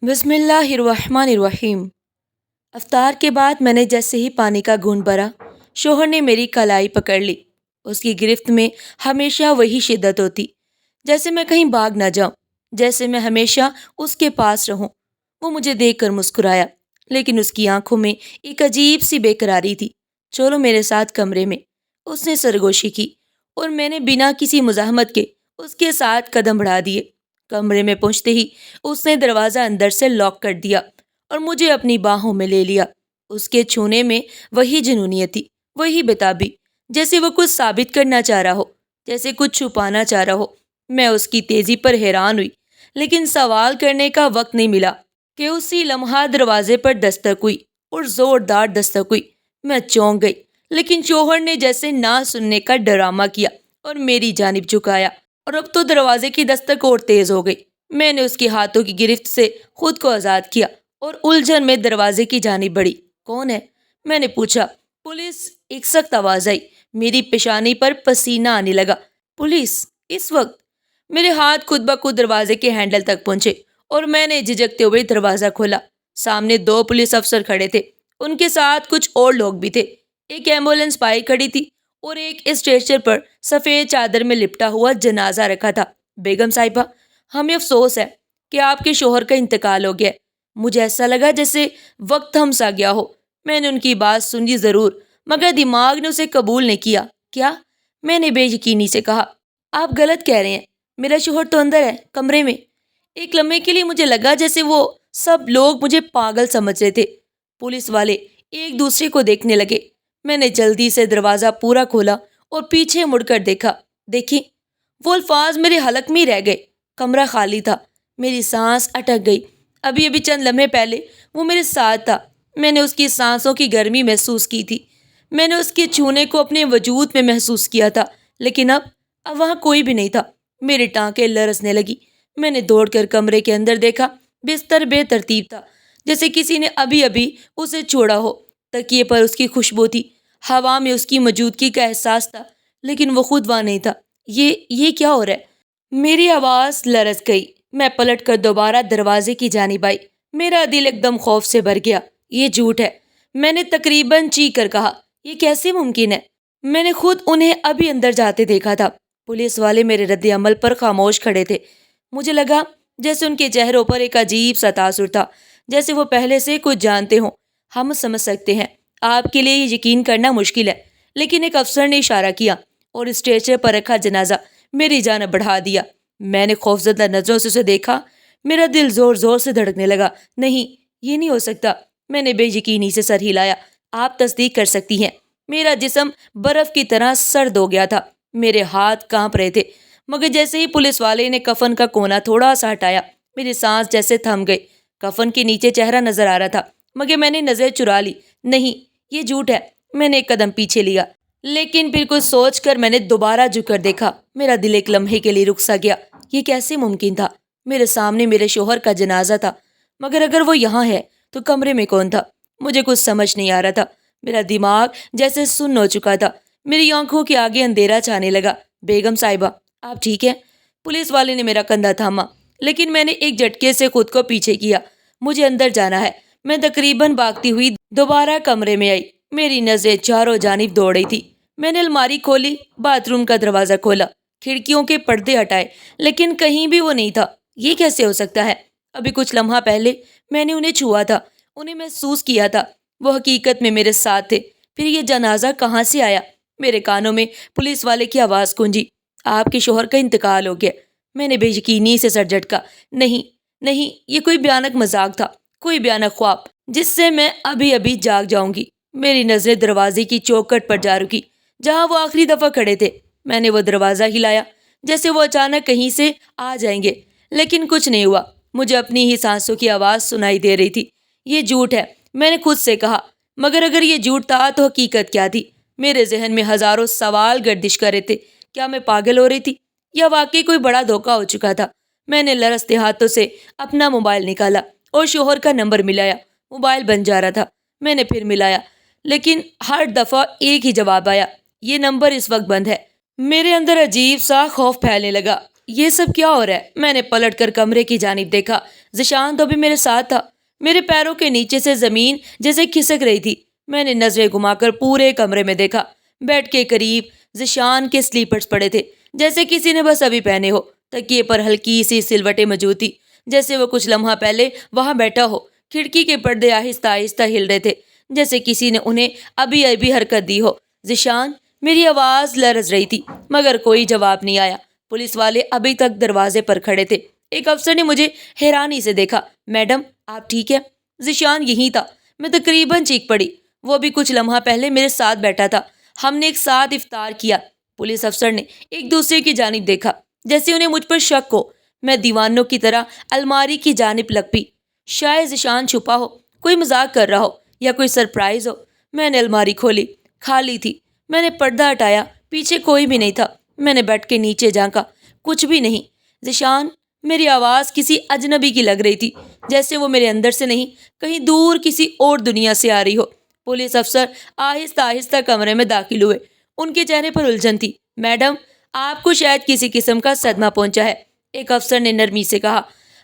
بسم اللہ الرحمن الرحیم۔ افطار کے بعد میں نے جیسے ہی پانی کا گھونٹ بھرا، شوہر نے میری کلائی پکڑ لی۔ اس کی گرفت میں ہمیشہ وہی شدت ہوتی، جیسے میں کہیں بھاگ نہ جاؤں، جیسے میں ہمیشہ اس کے پاس رہوں۔ وہ مجھے دیکھ کر مسکرایا، لیکن اس کی آنکھوں میں ایک عجیب سی بے قراری تھی۔ چلو میرے ساتھ کمرے میں، اس نے سرگوشی کی، اور میں نے بنا کسی مزاحمت کے اس کے ساتھ قدم بڑھا دیے۔ کمرے میں پہنچتے ہی اس نے دروازہ اندر سے لاک کر دیا اور مجھے اپنی باہوں میں لے لیا۔ اس کے چھونے میں وہی جنونیت تھی، وہی بتابی، جیسے وہ کچھ ثابت کرنا چاہ رہا ہو، جیسے کچھ چھپانا چاہ رہا ہو۔ میں اس کی تیزی پر حیران ہوئی، لیکن سوال کرنے کا وقت نہیں ملا کہ اسی لمحہ دروازے پر دستک ہوئی، اور زوردار دستک ہوئی۔ میں چونک گئی، لیکن شوہر نے جیسے نہ سننے کا ڈرامہ کیا اور میری جانب جھکایا، اور اب تو دروازے کی دستک اور تیز ہو گئی۔ میں نے اس کے ہاتھوں کی گرفت سے خود کو آزاد کیا اور الجھن میں دروازے کی جانب بڑھی۔ کون ہے؟ میں نے پوچھا۔ پولیس، ایک سخت آواز آئی۔ میری پیشانی پر پسینہ آنے لگا۔ پولیس؟ اس وقت؟ میرے ہاتھ خود بخود دروازے کے ہینڈل تک پہنچے اور میں نے جھجکتے ہوئے دروازہ کھولا۔ سامنے دو پولیس افسر کھڑے تھے، ان کے ساتھ کچھ اور لوگ بھی تھے۔ ایک ایمبولینس بائی کھڑی تھی اور ایک اسٹریچر پر سفید چادر میں لپٹا ہوا جنازہ رکھا تھا۔ بیگم صاحبہ، ہمیں افسوس ہے کہ آپ کے شوہر کا انتقال ہو گیا۔ مجھے ایسا لگا جیسے وقت تھم سا گیا ہو۔ میں نے ان کی بات سنی ضرور، مگر دماغ نے اسے قبول نہیں کیا۔ کیا؟ میں نے بے یقینی سے کہا۔ آپ غلط کہہ رہے ہیں، میرا شوہر تو اندر ہے، کمرے میں۔ ایک لمحے کے لیے مجھے لگا جیسے وہ سب لوگ مجھے پاگل سمجھ رہے تھے۔ پولیس والے ایک دوسرے کو دیکھنے لگے۔ میں نے جلدی سے دروازہ پورا کھولا اور پیچھے مڑ کر دیکھا۔ دیکھیں، وہ الفاظ میرے حلق میں رہ گئے۔ کمرہ خالی تھا۔ میری سانس اٹک گئی۔ ابھی چند لمحے پہلے وہ میرے ساتھ تھا۔ میں نے اس کی سانسوں کی گرمی محسوس کی تھی۔ میں نے اس کے چھونے کو اپنے وجود میں محسوس کیا تھا، لیکن اب وہاں کوئی بھی نہیں تھا۔ میری ٹانکیں لرزنے لگی۔ میں نے دوڑ کر کمرے کے اندر دیکھا۔ بستر بے ترتیب تھا، جیسے کسی نے ابھی اسے چھوڑا ہو۔ تکیے پر اس کی خوشبو تھی، ہوا میں اس کی موجودگی کا احساس تھا، لیکن وہ خود وہاں نہیں تھا۔ یہ کیا ہو رہا ہے؟ میری آواز لرز گئی۔ میں پلٹ کر دوبارہ دروازے کی جانب آئی۔ میرا دل ایک دم خوف سے بھر گیا۔ یہ جھوٹ ہے، میں نے تقریباً چیخ کر کہا۔ یہ کیسے ممکن ہے؟ میں نے خود انہیں ابھی اندر جاتے دیکھا تھا۔ پولیس والے میرے رد عمل پر خاموش کھڑے تھے۔ مجھے لگا جیسے ان کے چہروں پر ایک عجیب سا تاثر تھا، جیسے وہ پہلے سے کچھ جانتے ہوں۔ ہم سمجھ سکتے ہیں، آپ کے لیے یہ یقین کرنا مشکل ہے، لیکن ایک افسر نے اشارہ کیا اور اسٹریچر پر رکھا جنازہ میری جانب بڑھا دیا۔ میں نے خوفزدہ نظروں سے اسے دیکھا۔ میرا دل زور زور سے دھڑکنے لگا۔ نہیں، یہ نہیں ہو سکتا۔ میں نے بے یقینی سے سر ہلایا۔ آپ تصدیق کر سکتی ہیں۔ میرا جسم برف کی طرح سرد ہو گیا تھا۔ میرے ہاتھ کانپ رہے تھے، مگر جیسے ہی پولیس والے نے کفن کا کونا تھوڑا سا ہٹایا، میری سانس جیسے تھم گئی۔ کفن کے نیچے چہرہ نظر آ رہا تھا، مگر میں نے نظر چرا لی۔ نہیں، یہ جھوٹ ہے۔ میں نے ایک قدم پیچھے لیا، لیکن پھر کچھ سوچ کر میں نے دوبارہ جھک کر دیکھا۔ میرا دل ایک لمحے کے لیے رک سا گیا۔ یہ کیسے ممکن تھا؟ میرے سامنے میرے شوہر کا جنازہ تھا، مگر اگر وہ یہاں ہے تو کمرے میں کون تھا؟ مجھے کچھ سمجھ نہیں آ رہا تھا۔ میرا دماغ جیسے سن ہو چکا تھا۔ میری آنکھوں کے آگے اندھیرا چھانے لگا۔ بیگم صاحبہ، آپ ٹھیک ہیں؟ پولیس والے نے میرا کندھا تھاما، لیکن میں نے ایک جھٹکے سے خود کو پیچھے کیا۔ مجھے اندر جانا ہے۔ میں تقریباً بھاگتی ہوئی دوبارہ کمرے میں آئی۔ میری نظریں چاروں جانب دوڑ رہی تھی۔ میں نے الماری کھولی، باتھ روم کا دروازہ کھولا، کھڑکیوں کے پردے ہٹائے، لیکن کہیں بھی وہ نہیں تھا۔ یہ کیسے ہو سکتا ہے؟ ابھی کچھ لمحہ پہلے میں نے انہیں چھوا تھا، انہیں محسوس کیا تھا۔ وہ حقیقت میں میرے ساتھ تھے۔ پھر یہ جنازہ کہاں سے آیا؟ میرے کانوں میں پولیس والے کی آواز گونجی۔ آپ کے شوہر کا انتقال ہو گیا۔ میں نے بے یقینی سے سر جھٹکا۔ نہیں، یہ کوئی بھیانک مذاق تھا، کوئی بھیانک خواب جس سے میں ابھی جاگ جاؤں گی۔ میری نظریں دروازے کی چوکھٹ پر جا رکی، جہاں وہ آخری دفعہ کھڑے تھے۔ میں نے وہ دروازہ ہلایا جیسے وہ اچانک کہیں سے آ جائیں گے، لیکن کچھ نہیں ہوا۔ مجھے اپنی ہی سانسوں کی آواز سنائی دے رہی تھی۔ یہ جھوٹ ہے، میں نے خود سے کہا۔ مگر اگر یہ جھوٹ تھا تو حقیقت کیا تھی؟ میرے ذہن میں ہزاروں سوال گردش کر رہے تھے۔ کیا میں پاگل ہو رہی تھی، یا واقعی کوئی بڑا دھوکہ ہو چکا تھا؟ میں نے لرزتے ہاتھوں سے اپنا موبائل نکالا اور شوہر کا نمبر ملایا۔ موبائل بن جا رہا تھا۔ میں نے پھر ملایا، لیکن ہر دفعہ ایک ہی جواب آیا: یہ نمبر اس وقت بند ہے۔ میرے اندر عجیب سا خوف پھیلنے لگا۔ یہ سب کیا ہو رہا ہے؟ میں نے پلٹ کر کمرے کی جانب دیکھا۔ ذیشان تو بھی میرے ساتھ تھا۔ میرے پیروں کے نیچے سے زمین جیسے کھسک رہی تھی۔ میں نے نظریں گھما کر پورے کمرے میں دیکھا۔ بیڈ کے قریب ذیشان کے سلیپرز پڑے تھے، جیسے کسی نے بس ابھی پہنے ہو۔ تکیے پر ہلکی سی سلوٹیں موجود تھی، جیسے وہ کچھ لمحہ پہلے وہاں بیٹھا ہو۔ کھڑکی کے پردے آہستہ آہستہ ہل رہے تھے، جیسے کسی نے انہیں ابھی ابھی حرکت دی ہو۔ ذیشان، میری آواز لرز رہی تھی، مگر کوئی جواب نہیں آیا۔ پولیس والے ابھی تک دروازے پر کھڑے تھے۔ ایک افسر نے مجھے حیرانی سے دیکھا۔ میڈم، آپ ٹھیک ہے؟ ذیشان یہی تھا۔ میں تقریباً چیخ پڑی۔ وہ بھی کچھ لمحہ پہلے میرے ساتھ بیٹھا تھا۔ ہم نے ایک ساتھ افطار کیا۔ پولیس افسر نے ایک دوسرے کی جانب دیکھا، جیسے انہیں مجھ پر شک ہو۔ میں دیوانوں کی طرح الماری کی جانب لگ پی۔ شاید ذیشان چھپا ہو، کوئی مذاق کر رہا ہو، یا کوئی سرپرائز ہو۔ میں نے الماری کھولی، خالی تھی۔ میں نے پردہ ہٹایا، پیچھے کوئی بھی نہیں تھا۔ میں نے بیڈ کے نیچے جھانکا، کچھ بھی نہیں۔ ذیشان، میری آواز کسی اجنبی کی لگ رہی تھی، جیسے وہ میرے اندر سے نہیں، کہیں دور کسی اور دنیا سے آ رہی ہو۔ پولیس افسر آہستہ آہستہ کمرے میں داخل ہوئے۔ ان کے چہرے پر الجھن تھی۔ میڈم، آپ کو شاید کسی قسم کا صدمہ پہنچا ہے، ایک افسر نے نرمی سے کہا۔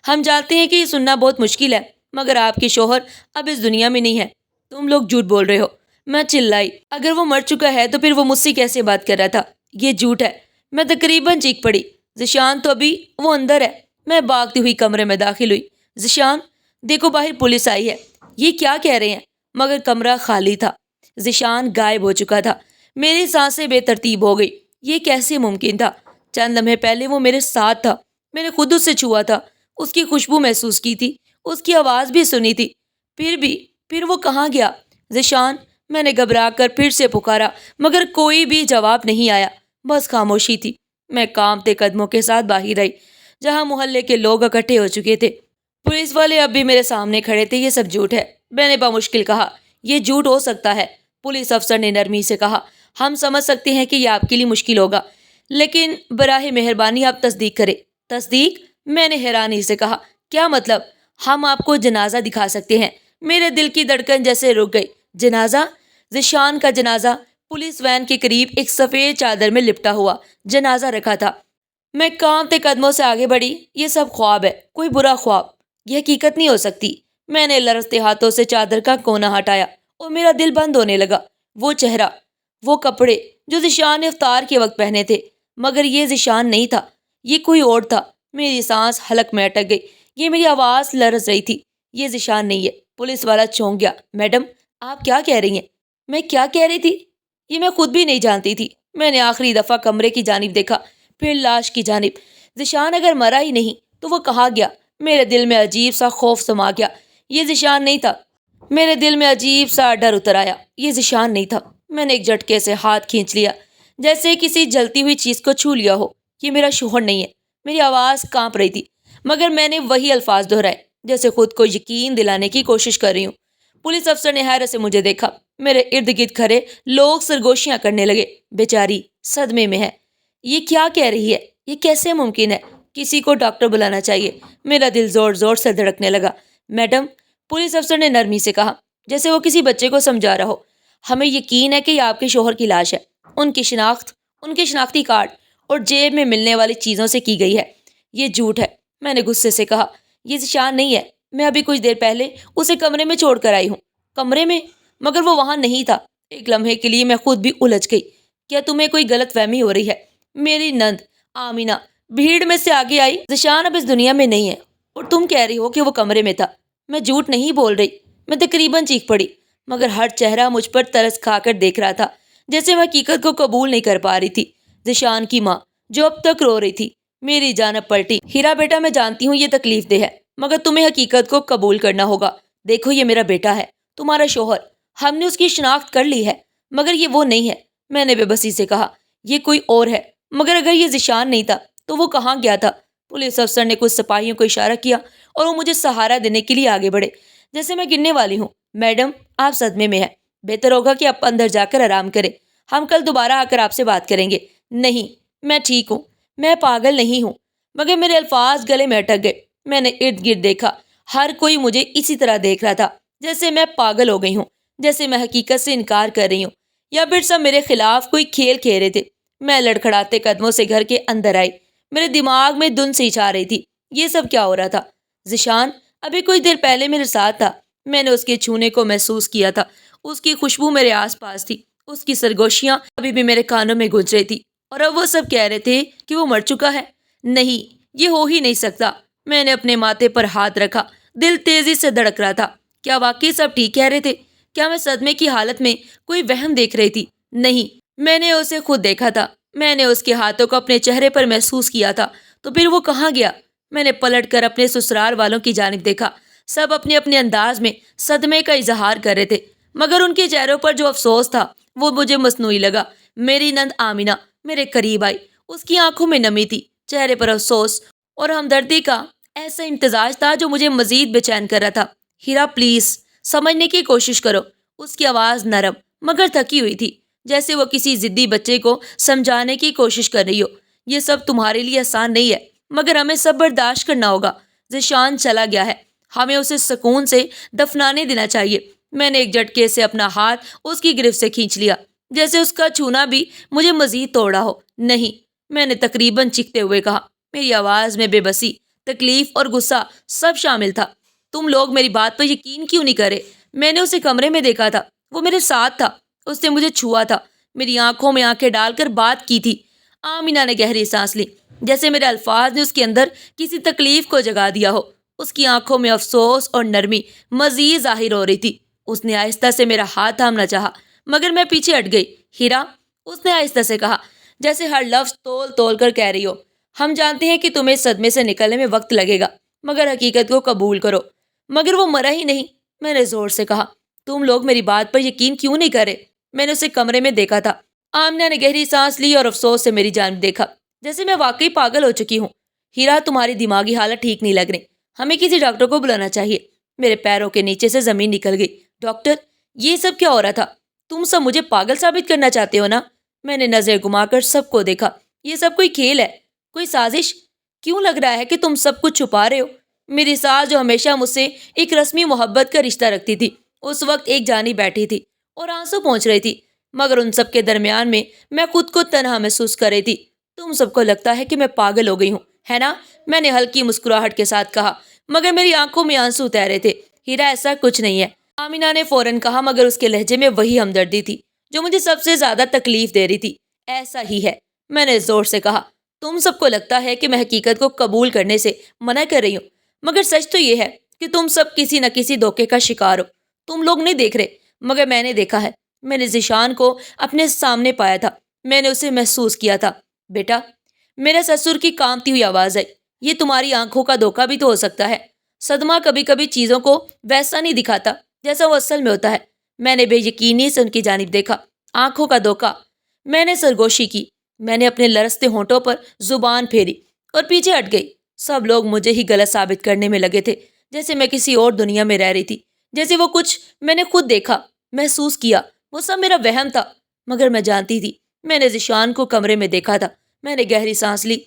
ہم جانتے ہیں کہ یہ سننا بہت مشکل ہے، مگر آپ کے شوہر اب اس دنیا میں نہیں ہے۔ تم لوگ جھوٹ بول رہے ہو، میں چلائی۔ اگر وہ مر چکا ہے تو پھر وہ مجھ سے کیسے بات کر رہا تھا؟ یہ جھوٹ ہے، میں تقریباً چیخ پڑی۔ ذیشان تو ابھی وہ اندر ہے۔ میں بھاگتی ہوئی کمرے میں داخل ہوئی۔ ذیشان، دیکھو باہر پولیس آئی ہے۔ یہ کیا کہہ رہے ہیں؟ مگر کمرہ خالی تھا۔ ذیشان غائب ہو چکا تھا۔ میری سانسیں بے ترتیب ہو گئی۔ یہ کیسے ممکن تھا؟ چند لمحے پہلے وہ میرے ساتھ تھا۔ میں نے خود اسے چھوا تھا، اس کی خوشبو محسوس کی تھی، اس کی آواز بھی سنی تھی۔ پھر وہ کہاں گیا؟ ذیشان، میں نے گھبرا کر پھر سے پکارا، مگر کوئی بھی جواب نہیں آیا، بس خاموشی تھی۔ میں کانپتے قدموں کے ساتھ باہر آئی، جہاں محلے کے لوگ اکٹھے ہو چکے تھے۔ پولیس والے اب بھی میرے سامنے کھڑے تھے۔ یہ سب جھوٹ ہے، میں نے بمشکل کہا۔ یہ جھوٹ ہو سکتا ہے، پولیس افسر نے نرمی سے کہا۔ ہم سمجھ سکتے ہیں کہ یہ آپ کے لیے مشکل ہوگا، لیکن براہ مہربانی آپ تصدیق کریں۔ تصدیق؟ میں نے حیرانی سے کہا۔ کیا مطلب؟ ہم آپ کو جنازہ دکھا سکتے ہیں۔ میرے دل کی دھڑکن جیسے رک گئی۔ جنازہ؟ ذیشان کا جنازہ؟ پولیس وین کے قریب ایک سفید چادر میں لپٹا ہوا جنازہ رکھا تھا۔ میں کانپتے قدموں سے آگے بڑھی۔ یہ سب خواب ہے، کوئی برا خواب، یہ حقیقت نہیں ہو سکتی۔ میں نے لرزتے ہاتھوں سے چادر کا کونا ہٹایا اور میرا دل بند ہونے لگا۔ وہ چہرہ، وہ کپڑے جو ذیشان نے افطار کے وقت پہنے تھے، مگر یہ ذیشان نہیں تھا، یہ کوئی اور تھا۔ میری سانس حلق میں اٹک گئی، یہ میری آواز لرز رہی تھی۔ یہ ذیشان نہیں ہے۔ پولیس والا چونک گیا۔ میڈم، آپ کیا کہہ رہی ہیں؟ میں کیا کہہ رہی تھی؟ یہ میں خود بھی نہیں جانتی تھی۔ میں نے آخری دفعہ کمرے کی جانب دیکھا، پھر لاش کی جانب۔ ذیشان اگر مرا ہی نہیں تو وہ کہاں گیا؟ میرے دل میں عجیب سا خوف سما گیا۔ یہ ذیشان نہیں تھا۔ میرے دل میں عجیب سا ڈر اتر آیا۔ یہ ذیشان نہیں تھا۔ میں نے ایک جھٹکے سے ہاتھ کھینچ لیا، جیسے کسی جلتی ہوئی چیز کو چھو لیا ہو۔ یہ میرا شوہر نہیں ہے۔ میری آواز کانپ رہی تھی، مگر میں نے وہی الفاظ دہرائے، جیسے خود کو یقین دلانے کی کوشش کر رہی ہوں۔ پولیس افسر نے حیرت سے مجھے دیکھا۔ میرے ارد گرد کھڑے لوگ سرگوشیاں کرنے لگے۔ بیچاری صدمے میں ہے، یہ کیا کہہ رہی ہے؟ یہ کیسے ممکن ہے؟ کسی کو ڈاکٹر بلانا چاہیے۔ میرا دل زور زور سے دھڑکنے لگا۔ میڈم، پولیس افسر نے نرمی سے کہا، جیسے وہ کسی بچے کو سمجھا رہا ہو، ہمیں یقین ہے کہ یہ آپ کے شوہر کی لاش ہے۔ ان کی شناخت، ان کے شناختی کارڈ اور جیب میں ملنے والی چیزوں سے کی گئی ہے۔ یہ جھوٹ ہے، میں نے غصے سے کہا۔ یہ ذیشان نہیں ہے۔ میں ابھی کچھ دیر پہلے اسے کمرے میں چھوڑ کر آئی ہوں۔ کمرے میں؟ مگر وہ وہاں نہیں تھا۔ ایک لمحے کے لیے میں خود بھی الجھ گئی۔ کیا تمہیں کوئی غلط فہمی ہو رہی ہے؟ میری نند آمینہ بھیڑ میں سے آگے آئی۔ ذیشان اب اس دنیا میں نہیں ہے، اور تم کہہ رہی ہو کہ وہ کمرے میں تھا۔ میں جھوٹ نہیں بول رہی، میں تقریباً چیخ پڑی، مگر ہر چہرہ مجھ پر ترس کھا کر دیکھ رہا تھا، جیسے میں حقیقت کو قبول نہیں کر پا رہی تھی۔ ذیشان کی ماں، جو اب تک رو رہی تھی، میری جانب پلٹی۔ ہیرا بیٹا، میں جانتی ہوں یہ تکلیف دہ ہے، مگر تمہیں حقیقت کو قبول کرنا ہوگا۔ دیکھو، یہ میرا بیٹا ہے، تمہارا شوہر۔ ہم نے اس کی شناخت کر لی ہے، مگر یہ وہ نہیں ہے۔ میں نے بے بسی سے کہا، یہ کوئی اور ہے۔ مگر اگر یہ ذیشان نہیں تھا تو وہ کہاں گیا تھا؟ پولیس افسر نے کچھ سپاہیوں کو اشارہ کیا اور وہ مجھے سہارا دینے کے لیے آگے بڑھے، جیسے میں گرنے والی ہوں۔ میڈم، آپ صدمے میں ہیں، بہتر ہوگا کہ آپ اندر جا کر آرام کریں، ہم کل دوبارہ آ کر آپ سے بات کریں گے۔ نہیں، میں ٹھیک ہوں، میں پاگل نہیں ہوں۔ مگر میرے الفاظ گلے میں اٹک گئے۔ میں نے ارد گرد دیکھا، ہر کوئی مجھے اسی طرح دیکھ رہا تھا، جیسے میں پاگل ہو گئی ہوں، جیسے میں حقیقت سے انکار کر رہی ہوں، یا پھر سب میرے خلاف کوئی کھیل کھیل رہے تھے۔ میں لڑکھڑاتے قدموں سے گھر کے اندر آئی۔ میرے دماغ میں دھن سی چھا رہی تھی۔ یہ سب کیا ہو رہا تھا؟ ذیشان ابھی کچھ دیر پہلے میرے ساتھ تھا، میں نے اس کے چھونے کو محسوس کیا تھا، اس کی خوشبو میرے آس پاس تھی، اس کی سرگوشیاں ابھی بھی میرے کانوں میں گونج رہی تھی، اور اب وہ سب کہہ رہے تھے کہ وہ مر چکا ہے۔ نہیں، یہ ہو ہی نہیں سکتا۔ میں نے اپنے ماتھے پر ہاتھ رکھا، دل تیزی سے دھڑک رہا تھا۔ کیا واقعی سب ٹھیک کہہ رہے تھے؟ کیا میں صدمے کی حالت میں کوئی وہم دیکھ رہی تھی؟ نہیں، میں نے اسے خود دیکھا تھا، میں نے اس کے ہاتھوں کو اپنے چہرے پر محسوس کیا تھا۔ تو پھر وہ کہاں گیا؟ میں نے پلٹ کر اپنے سسرال والوں کی جانب دیکھا۔ سب اپنے اپنے انداز میں صدمے کا اظہار کر رہے تھے، مگر ان کے چہروں پر جو افسوس تھا وہ مجھے مصنوعی لگا۔ میری نند آمینہ میرے قریب آئی، اس کی آنکھوں میں نمی تھی، چہرے پر افسوس اور ہمدردی کا ایسا امتزاج تھا جو مجھے مزید بے چین کر رہا تھا۔ ہیرا پلیز سمجھنے کی کوشش کرو۔ اس کی آواز نرم مگر تھکی ہوئی تھی، جیسے وہ کسی ضدی بچے کو سمجھانے کی کوشش کر رہی ہو۔ یہ سب تمہارے لیے آسان نہیں ہے، مگر ہمیں سب برداشت کرنا ہوگا۔ ذیشان چلا گیا ہے، ہمیں اسے سکون سے دفنانے دینا چاہیے۔ میں نے ایک جھٹکے سے اپنا ہاتھ اس کی گرفت سے کھینچ لیا، جیسے اس کا چھونا بھی مجھے مزید توڑا ہو۔ نہیں، میں نے تقریباً چیختے ہوئے کہا۔ میری آواز میں بے بسی، تکلیف اور غصہ سب شامل تھا۔ تم لوگ میری بات پر یقین کیوں نہیں کرے؟ میں نے اسے کمرے میں دیکھا تھا، وہ میرے ساتھ تھا، اس نے مجھے چھوا تھا، میری آنکھوں میں آنکھیں ڈال کر بات کی تھی۔ آمینہ نے گہری سانس لی، جیسے میرے الفاظ نے اس کے اندر کسی تکلیف کو جگا دیا ہو۔ اس کی آنکھوں میں افسوس اور نرمی مزید ظاہر ہو رہی تھی۔ اس نے آہستہ سے میرا ہاتھ تھامنا چاہا، مگر میں پیچھے ہٹ گئی۔ ہیرا، اس نے آہستہ سے کہا، جیسے ہر لفظ تول تول کر کہہ رہی ہو، ہم جانتے ہیں کہ تمہیں صدمے سے نکلنے میں وقت لگے گا، مگر حقیقت کو قبول کرو۔ مگر وہ مرا ہی نہیں، میں نے زور سے کہا۔ تم لوگ میری بات پر یقین کیوں نہیں کرے؟ میں نے اسے کمرے میں دیکھا تھا۔ آمنہ نے گہری سانس لی اور افسوس سے میری جانب دیکھا، جیسے میں واقعی پاگل ہو چکی ہوں۔ ہیرا، تمہاری دماغی حالت ٹھیک نہیں لگ رہی، ہمیں کسی ڈاکٹر کو بلانا چاہیے۔ میرے پیروں کے نیچے سے زمین نکل گئی۔ ڈاکٹر؟ یہ سب کیا ہو رہا تھا؟ تم سب مجھے پاگل ثابت کرنا چاہتے ہو نا؟ میں نے نظر گھما کر سب کو دیکھا۔ یہ سب کوئی کھیل ہے، کوئی سازش؟ کیوں لگ رہا ہے کہ تم سب کچھ چھپا رہے ہو؟ میری ساس جو ہمیشہ مجھ سے ایک رسمی محبت کا رشتہ رکھتی تھی، اس وقت ایک جانی بیٹھی تھی اور آنسو پہنچ رہی تھی، مگر ان سب کے درمیان میں خود کو تنہا محسوس کر رہی تھی۔ تم سب کو لگتا ہے کہ میں پاگل ہو گئی ہوں، ہے نا؟ میں نے ہلکی مسکراہٹ کے ساتھ کہا، مگر میری آنکھوں میں آنسو تیر رہے تھے۔ ہیرا، ایسا کچھ نہیں ہے، آمینہ نے فوراً کہا، مگر اس کے لہجے میں وہی ہمدردی تھی جو مجھے سب سے زیادہ تکلیف دے رہی تھی۔ ایسا ہی ہے، میں نے زور سے کہا۔ تم سب کو لگتا ہے کہ میں حقیقت کو قبول کرنے سے منع کر رہی ہوں، مگر سچ تو یہ ہے کہ تم سب کسی نہ کسی دھوکے کا شکار ہو۔ تم لوگ نہیں دیکھ رہے، مگر میں نے دیکھا ہے۔ میں نے ذیشان کو اپنے سامنے پایا تھا، میں نے اسے محسوس کیا تھا۔ بیٹا، میرے سسر کی کانپتی ہوئی آواز آئی، یہ تمہاری آنکھوں کا دھوکہ بھی تو ہو سکتا ہے۔ صدمہ کبھی کبھی چیزوں کو ویسا نہیں دکھاتا جیسا وہ اصل میں ہوتا ہے۔ میں نے بے یقینی سے ان کی جانب دیکھا۔ آنکھوں کا دھوکہ؟ میں نے سرگوشی کی، میں نے اپنے لرزتے ہونٹوں پر زبان پھیری اور پیچھے ہٹ گئی۔ سب لوگ مجھے ہی غلط ثابت کرنے میں لگے تھے، جیسے میں کسی اور دنیا میں رہ رہی تھی، جیسے وہ کچھ میں نے خود دیکھا، محسوس کیا، وہ سب میرا وہم تھا۔ مگر میں جانتی تھی، میں نے ذیشان کو کمرے میں دیکھا تھا۔ میں نے گہری سانس لی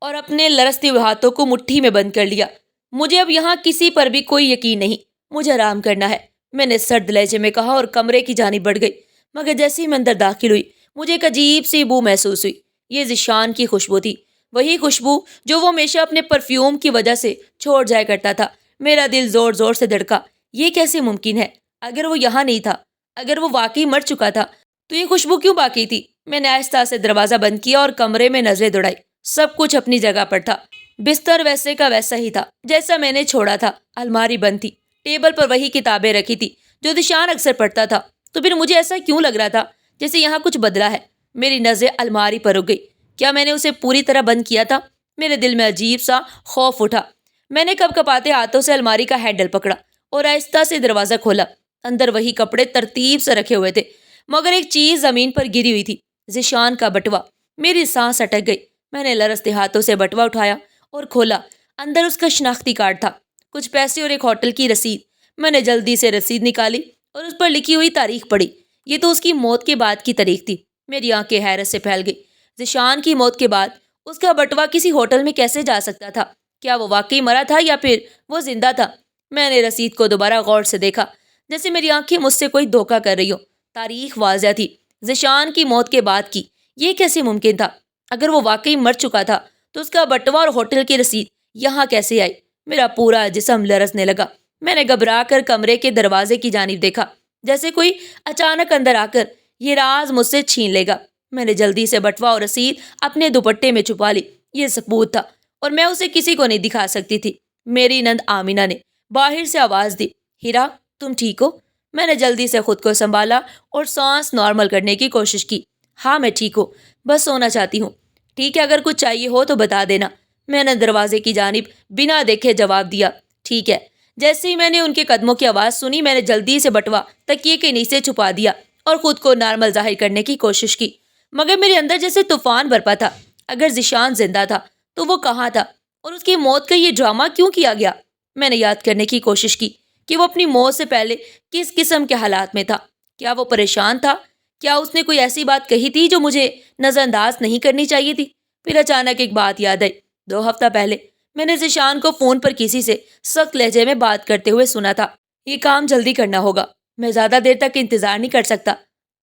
اور اپنے لرزتے ہوئے ہاتھوں کو مٹھی میں بند کر لیا۔ مجھے اب یہاں کسی پر بھی کوئی یقین نہیں، مجھے آرام کرنا ہے، میں نے سرد لہجے میں کہا اور کمرے کی جانب بڑھ گئی۔ مگر جیسے ہی میں اندر داخل ہوئی، مجھے ایک عجیب سی بو محسوس ہوئی۔ یہ ذیشان کی خوشبو تھی، وہی خوشبو جو وہ ہمیشہ اپنے پرفیوم کی وجہ سے چھوڑ جایا کرتا تھا۔ میرا دل زور زور سے دھڑکا۔ یہ کیسے ممکن ہے؟ اگر وہ یہاں نہیں تھا، اگر وہ واقعی مر چکا تھا، تو یہ خوشبو کیوں باقی تھی؟ میں نے آہستہ سے دروازہ بند کیا اور کمرے میں نظریں دوڑائی۔ سب کچھ اپنی جگہ پر تھا، بستر ویسے کا ویسا ہی تھا جیسا میں نے چھوڑا تھا۔ الماری بند تھی، ٹیبل پر وہی کتابیں رکھی تھی جو ذیشان اکثر پڑھتا تھا۔ تو پھر مجھے ایسا کیوں لگ رہا تھا جیسے یہاں کچھ بدلا ہے؟ میری نظریں الماری پر رک گئی۔ کیا میں نے اسے پوری طرح بند کیا تھا؟ میرے دل میں عجیب سا خوف اٹھا۔ میں نے کپ کپاتے ہاتھوں سے الماری کا ہینڈل پکڑا اور آہستہ سے دروازہ کھولا۔ اندر وہی کپڑے ترتیب سے رکھے ہوئے تھے، مگر ایک چیز زمین پر گری ہوئی تھی، ذیشان کا بٹوا۔ میری سانس اٹک گئی۔ میں نے لرزتے ہاتھوں سے بٹوا اٹھایا اور کھولا۔ اندر اس کا شناختی کارڈ تھا، کچھ پیسے اور ایک ہوٹل کی رسید۔ میں نے جلدی سے رسید نکالی اور اس پر لکھی ہوئی تاریخ پڑھی۔ یہ تو اس کی موت کے بعد کی تاریخ تھی۔ میری آنکھیں حیرت سے پھیل گئی۔ ذیشان کی موت کے بعد اس کا بٹوا کسی ہوٹل میں کیسے جا سکتا تھا؟ کیا وہ واقعی مرا تھا یا پھر وہ زندہ تھا؟ میں نے رسید کو دوبارہ غور سے دیکھا، جیسے میری آنکھیں مجھ سے کوئی دھوکہ کر رہی ہو۔ تاریخ واضح تھی، ذیشان کی موت کے بعد کی۔ یہ کیسے ممکن تھا؟ اگر وہ واقعی مر چکا تھا تو اس کا بٹوا اور ہوٹل کی رسید یہاں کیسے آئی؟ میرا پورا جسم لرزنے لگا۔ میں نے گھبرا کر کمرے کے دروازے کی جانب دیکھا، جیسے کوئی اچانک اندر آ کر یہ راز مجھ سے چھین لے گا۔ میں نے جلدی سے بٹوا اور رسید اپنے دوپٹے میں چھپا لی۔ یہ ثبوت تھا اور میں اسے کسی کو نہیں دکھا سکتی تھی۔ میری نند آمینہ نے باہر سے آواز دی، ہیرا تم ٹھیک ہو؟ میں نے جلدی سے خود کو سنبھالا اور سانس نارمل کرنے کی کوشش کی۔ ہاں میں ٹھیک ہوں، بس سونا چاہتی ہوں۔ ٹھیک ہے، اگر کچھ چاہیے ہو تو بتا دینا۔ میں نے دروازے کی جانب بنا دیکھے جواب دیا۔ ٹھیک ہے۔ جیسے ہی میں نے ان کے قدموں کی آواز سنی، میں نے جلدی سے بٹوا تکیے کے نیچے چھپا دیا اور خود کو نارمل ظاہر کرنے کی کوشش کی، مگر میرے اندر جیسے طوفان برپا تھا۔ اگر ذیشان زندہ تھا تو وہ کہاں تھا اور اس کی موت کا یہ ڈرامہ کیوں کیا گیا؟ میں نے یاد کرنے کی کوشش کی کہ وہ اپنی موت سے پہلے کس قسم کے حالات میں تھا۔ کیا وہ پریشان تھا؟ کیا اس نے کوئی ایسی بات کہی تھی جو مجھے نظر انداز نہیں کرنی چاہیے تھی؟ پھر اچانک ایک بات یاد آئی۔ 2 ہفتہ پہلے میں نے ذیشان کو فون پر کسی سے سخت لہجے میں بات کرتے ہوئے سنا تھا، یہ کام جلدی کرنا ہوگا، میں زیادہ دیر تک انتظار نہیں کر سکتا۔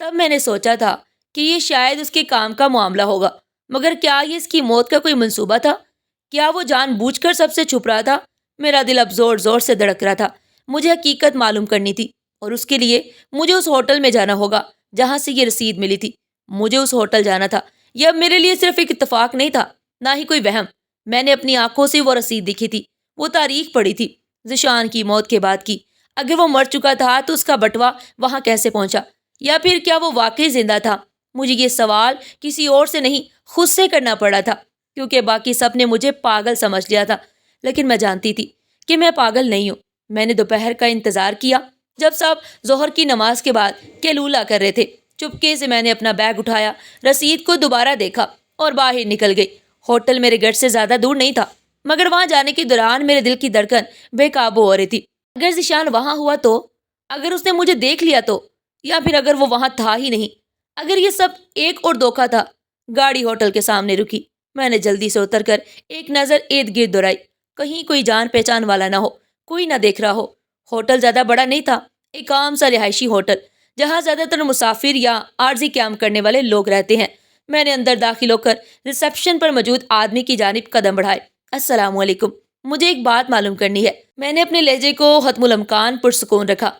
تب میں نے سوچا تھا کہ یہ شاید اس کے کام کا معاملہ ہوگا، مگر کیا یہ اس کی موت کا کوئی منصوبہ تھا؟ کیا وہ جان بوجھ کر سب سے چھپ رہا تھا؟ میرا دل اب زور زور سے دھڑک رہا تھا۔ مجھے حقیقت معلوم کرنی تھی اور اس کے لیے مجھے اس ہوٹل میں جانا ہوگا جہاں سے یہ رسید ملی تھی۔ مجھے اس ہوٹل جانا تھا۔ یہ اب میرے لیے صرف ایک اتفاق نہیں تھا، نہ ہی کوئی وہم۔ میں نے اپنی آنکھوں سے وہ رسید دیکھی تھی، وہ تاریخ پڑھی تھی، ذیشان کی موت کے بعد کی۔ اگر وہ مر چکا تھا تو اس کا بٹوا وہاں کیسے پہنچا؟ یا پھر کیا وہ واقعی زندہ تھا؟ مجھے یہ سوال کسی اور سے نہیں خود سے کرنا پڑا تھا، کیونکہ باقی سب نے مجھے پاگل سمجھ لیا تھا۔ لیکن میں جانتی تھی کہ میں پاگل نہیں ہوں۔ میں نے دوپہر کا انتظار کیا، جب سب ظہر کی نماز کے بعد قیلولہ کر رہے تھے۔ چپکے سے میں نے اپنا بیگ اٹھایا، رسید کو دوبارہ دیکھا اور باہر نکل گئی۔ ہوٹل میرے گھر سے زیادہ دور نہیں تھا، مگر وہاں جانے کے دوران میرے دل کی دھڑکن بے قابو ہو رہی تھی۔ اگر ذیشان وہاں ہوا تو، اگر اس نے مجھے دیکھ لیا تو، یا پھر اگر وہ وہاں تھا ہی نہیں، اگر یہ سب ایک اور دھوکہ تھا۔ گاڑی ہوٹل کے سامنے رکی۔ میں نے جلدی سے اتر کر ایک نظر ارد گرد دوڑائی، کہیں کوئی جان پہچان والا نہ ہو، کوئی نہ دیکھ رہا ہو۔ ہوٹل زیادہ بڑا نہیں تھا، ایک عام سا رہائشی ہوٹل جہاں زیادہ تر مسافر یا عارضی قیام کرنے والے لوگ رہتے ہیں۔ میں نے اندر داخل ہو کر ریسیپشن پر موجود آدمی کی جانب قدم بڑھائے۔ السلام علیکم، مجھے ایک بات معلوم کرنی ہے۔ میں نے اپنے لہجے کو حتم الامکان پرسکون رکھا۔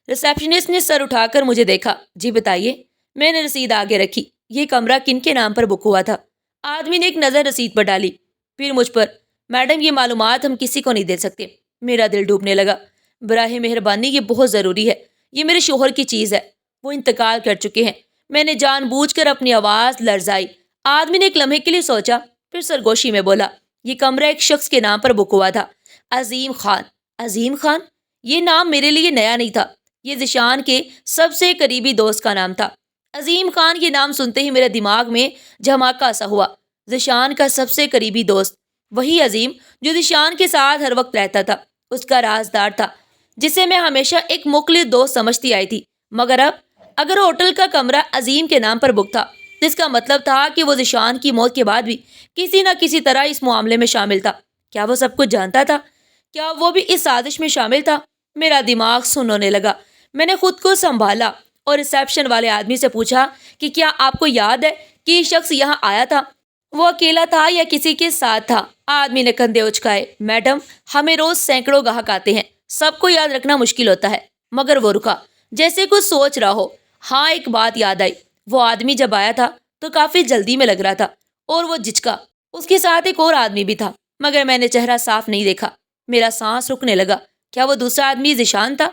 ریسیپشنسٹ نے سر اٹھا کر مجھے دیکھا۔ جی بتائیے۔ میں نے رسید آگے رکھی۔ یہ کمرہ کن کے نام پر بک ہوا تھا؟ آدمی نے ایک نظر رسید پر ڈالی، پھر مجھ پر۔ میڈم یہ معلومات ہم کسی کو نہیں دے سکتے۔ میرا دل ڈوبنے لگا۔ براہ مہربانی یہ بہت ضروری ہے، یہ میرے شوہر کی چیز ہے، وہ انتقال کر چکے ہیں۔ میں نے جان بوجھ کر اپنی آواز لرزائی۔ آدمی نے ایک لمحے کے لیے سوچا، پھر سرگوشی میں بولا، یہ کمرہ ایک شخص کے نام پر بک ہوا تھا، عظیم خان۔ عظیم خان؟ یہ نام میرے لیے نیا نہیں تھا، یہ ذیشان کے سب سے قریبی دوست کا نام تھا۔ عظیم خان یہ نام سنتے ہی میرے دماغ میں جھماکہ سا ہوا۔ ذیشان کا سب سے قریبی دوست، وہی عظیم جو ذیشان کے ساتھ ہر وقت رہتا تھا، اس کا رازدار تھا، جسے میں ہمیشہ ایک مخلص دوست سمجھتی آئی تھی۔ مگر اب اگر ہوٹل کا کمرہ عظیم کے نام پر بک تھا تو اس کا مطلب تھا کہ وہ ذیشان کی موت کے بعد بھی کسی نہ کسی طرح اس معاملے میں شامل تھا۔ کیا وہ سب کچھ جانتا تھا؟ کیا وہ بھی اس سازش میں شامل تھا؟ میرا دماغ سن ہونے لگا۔ میں نے خود کو سنبھالا اور ریسیپشن والے آدمی سے پوچھا کہ کیا آپ کو یاد ہے کہ یہ شخص یہاں آیا تھا؟ وہ اکیلا تھا یا کسی کے ساتھ تھا؟ آدمی نے کندھے اچکائے۔ میڈم، ہمیں روز سینکڑوں گاہک آتے ہیں، سب کو یاد رکھنا مشکل ہوتا ہے۔ مگر وہ رکا، جیسے کچھ سوچ رہا ہو۔ ہاں، ایک بات یاد آئی، وہ آدمی جب آیا تھا تو کافی جلدی میں لگ رہا تھا، اور وہ جھجکا۔ اس کے ساتھ ایک اور آدمی بھی تھا، مگر میں نے چہرہ صاف نہیں دیکھا۔ میرا سانس رکنے لگا۔ کیا وہ دوسرا آدمی ذیشان تھا؟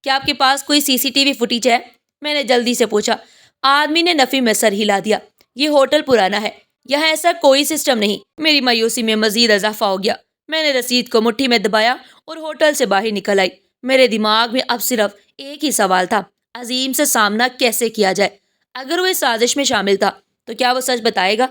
کیا آپ کے پاس کوئی CCTV فوٹیج ہے؟ میں نے جلدی سے پوچھا۔ آدمی نے نفی میں سر ہلا دیا۔ یہ ہوٹل پرانا ہے، یہاں ایسا کوئی سسٹم نہیں۔ میری مایوسی میں مزید اضافہ ہو گیا۔ میں نے رسید کو مٹھی میں دبایا اور ہوٹل سے باہر نکل آئی۔ میرے دماغ میں اب صرف ایک ہی سوال تھا، عظیم سے سامنا کیسے کیا جائے؟ اگر وہ اس سازش میں شامل تھا تو کیا وہ سچ بتائے گا؟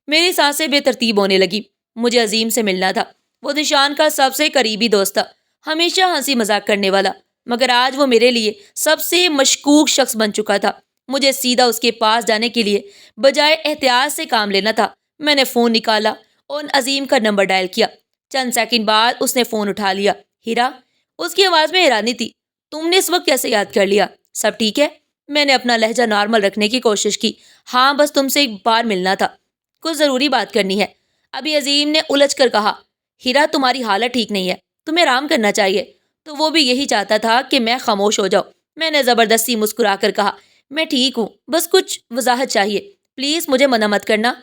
میری سانسیں بے ترتیب ہونے لگی۔ مجھے عظیم سے ملنا تھا، وہ ذیشان کا سب سے قریبی دوست تھا، ہمیشہ ہنسی مذاق کرنے والا، مگر آج وہ میرے لیے سب سے مشکوک شخص بن چکا تھا۔ مجھے سیدھا اس کے پاس جانے کے لیے بجائے احتیاط سے کام لینا تھا۔ میں نے فون نکالا اور عظیم کا نمبر ڈائل کیا۔ چند سیکنڈ بعد اس نے فون اٹھا لیا۔ ہیرا، اس کی آواز میں حیرانی تھی، تم نے اس وقت کیسے یاد کر لیا؟ سب ٹھیک ہے؟ میں نے اپنا لہجہ نارمل رکھنے کی کوشش کی۔ ہاں، بس تم سے ایک بار ملنا تھا، کچھ ضروری بات کرنی ہے۔ ابھی عظیم نے الجھ کر کہا، ہیرا تمہاری حالت ٹھیک نہیں ہے، تمہیں آرام کرنا چاہیے۔ تو وہ بھی یہی چاہتا تھا کہ میں خاموش ہو جاؤں۔ میں نے زبردستی مسکرا کر کہا، میں ٹھیک ہوں، بس کچھ وضاحت چاہیے، پلیز مجھے منع مت کرنا۔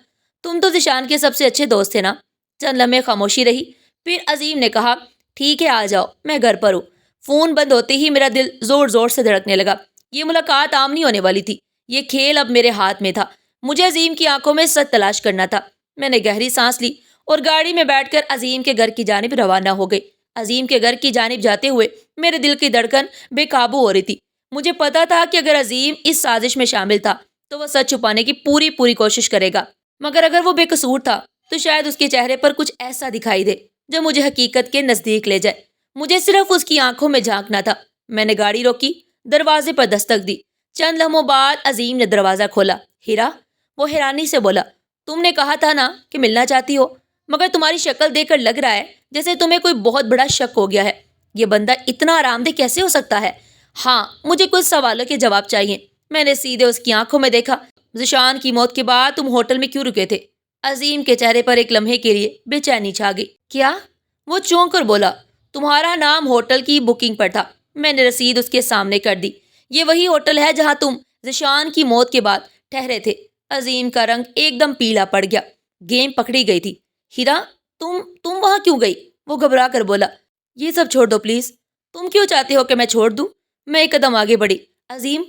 تم تو ذیشان کے سب سے اچھے دوست تھے نا۔ چند لمحے خاموشی رہی، پھر عظیم نے کہا، ٹھیک ہے آ جاؤ، میں گھر پر ہوں۔ فون بند ہوتے ہی میرا دل زور زور سے دھڑکنے لگا۔ یہ ملاقات عام نہیں ہونے والی تھی، یہ کھیل اب میرے ہاتھ میں تھا۔ مجھے عظیم کی آنکھوں میں سچ تلاش کرنا تھا۔ میں نے گہری سانس لی اور گاڑی میں بیٹھ کر عظیم کے گھر کی جانب روانہ ہو گئی۔ عظیم کے گھر کی جانب جاتے ہوئے میرے دل کی دھڑکن بے قابو ہو رہی تھی۔ مجھے پتا تھا کہ اگر عظیم اس سازش میں شامل تھا تو وہ سچ چھپانے کی پوری کوشش کرے گا، مگر اگر وہ بے قصور تھا تو شاید اس کے چہرے پر کچھ ایسا دکھائی دے جو مجھے حقیقت کے نزدیک لے جائے۔ مجھے صرف اس کی آنکھوں میں جھانکنا تھا۔ میں نے گاڑی روکی، دروازے پر دستک دی۔ چند لمحوں بعد عظیم نے دروازہ کھولا۔ ہیرا، وہ حیرانی سے بولا، تم نے کہا تھا نا کہ ملنا چاہتی ہو، مگر تمہاری شکل دیکھ کر لگ رہا ہے جیسے تمہیں کوئی بہت بڑا شک ہو گیا ہے۔ یہ بندہ اتنا آرام دہ کیسے ہو سکتا ہے؟ ہاں، مجھے کچھ سوالوں کے جواب چاہیے۔ میں نے سیدھے اس کی آنکھوں میں دیکھا۔ ذیشان کی موت کے بعد تم ہوٹل میں کیوں رکے تھے؟ عظیم کے چہرے پر ایک لمحے کے لیے بے چینی چھا گئی۔ کیا؟ وہ چونک کر بولا، تمہارا نام ہوٹل کی بکنگ پر تھا۔ میں نے رسید اس کے سامنے کر دی۔ یہ وہی ہوٹل ہے جہاں تم ذیشان کی موت کے بعد ٹھہرے تھے۔ عظیم کا رنگ ایک دم پیلا پڑ گیا۔ گیم پکڑی گئی تھی۔ ہیرا، تم وہاں کیوں گئی؟ وہ گھبرا کر بولا، یہ سب چھوڑ دو پلیز۔ تم کیوں چاہتے ہو کہ میں چھوڑ دوں؟ میں ایک قدم آگے بڑھی۔ عظیم،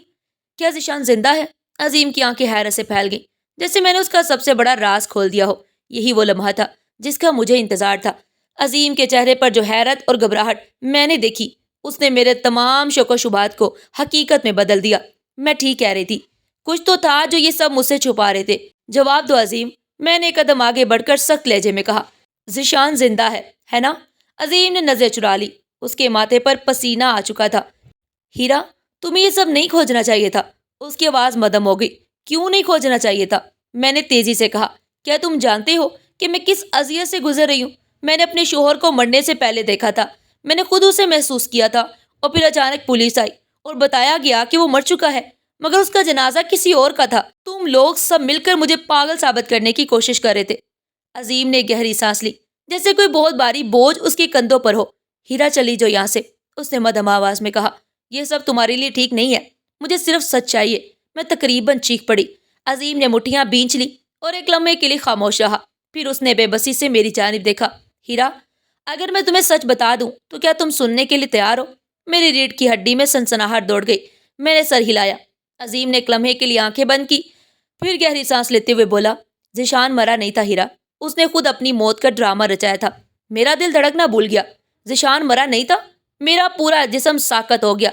کیا ذیشان زندہ ہے؟ عظیم کی آنکھیں حیرت سے پھیل گئیں، جیسے میں نے اس کا سب سے بڑا راز کھول دیا ہو۔ یہی وہ لمحہ تھا جس کا مجھے انتظار تھا۔ عظیم کے چہرے پر جو حیرت اور گھبراہٹ میں نے دیکھی، اس نے میرے تمام شک و شبہات کو حقیقت میں بدل دیا۔ میں ٹھیک کہہ رہی تھی، کچھ تو تھا جو یہ سب مجھ سے چھپا رہے تھے۔ جواب دو عظیم، میں نے ایک قدم آگے بڑھ کر سخت لہجے میں کہا۔ ذیشان زندہ ہے نا؟ عظیم نے نظر چرا لی۔ اس کے ماتھے پر پسینہ آ چکا تھا۔ ہیرا، تمہیں یہ سب نہیں کھوجنا چاہیے تھا۔ اس کی آواز مدھم ہو گئی۔ کیوں نہیں کھوجنا چاہیے تھا؟ میں نے تیزی سے کہا، کیا تم جانتے ہو کہ میں کس اذیت سے گزر رہی ہوں؟ میں نے اپنے شوہر کو مرنے سے پہلے دیکھا تھا، میں نے خود اسے محسوس کیا تھا، اور پھر اچانک پولیس آئی اور بتایا گیا کہ وہ مر چکا ہے، مگر اس کا جنازہ کسی اور کا تھا۔ تم لوگ سب مل کر مجھے پاگل ثابت کرنے کی کوشش کر رہے تھے۔ عظیم نے گہری سانس لی، جیسے کوئی بہت بھاری بوجھ اس کے کندھوں پر ہو۔ ہیرا، چلی جو یہاں سے، اس نے مدھم آواز میں کہا۔ یہ سب تمہارے لیے ٹھیک نہیں ہے، مجھے صرف سچ چاہیے۔ میں تقریباً چیخ پڑی۔ عظیم نے مٹھیاں بھینچ لی اور ایک لمحے کے لیے خاموش رہا، پھر اس نے بے بسی سے میری جانب دیکھا۔ ہیرا، اگر میں تمہیں سچ بتا دوں تو کیا تم سننے کے لیے تیار ہو؟ میری ریڑھ کی ہڈی میں سنسناہٹ دوڑ گئی۔ میں نے سر ہلایا۔ عظیم نے ایک لمحے کے لیے آنکھیں بند کی، پھر گہری سانس لیتے ہوئے بولا، ذیشان مرا نہیں تھا ہیرا، اس نے خود اپنی موت کا ڈرامہ رچایا تھا۔ میرا دل دھڑکنا بھول گیا۔ ذیشان مرا نہیں تھا؟ میرا پورا جسم ساکت ہو گیا۔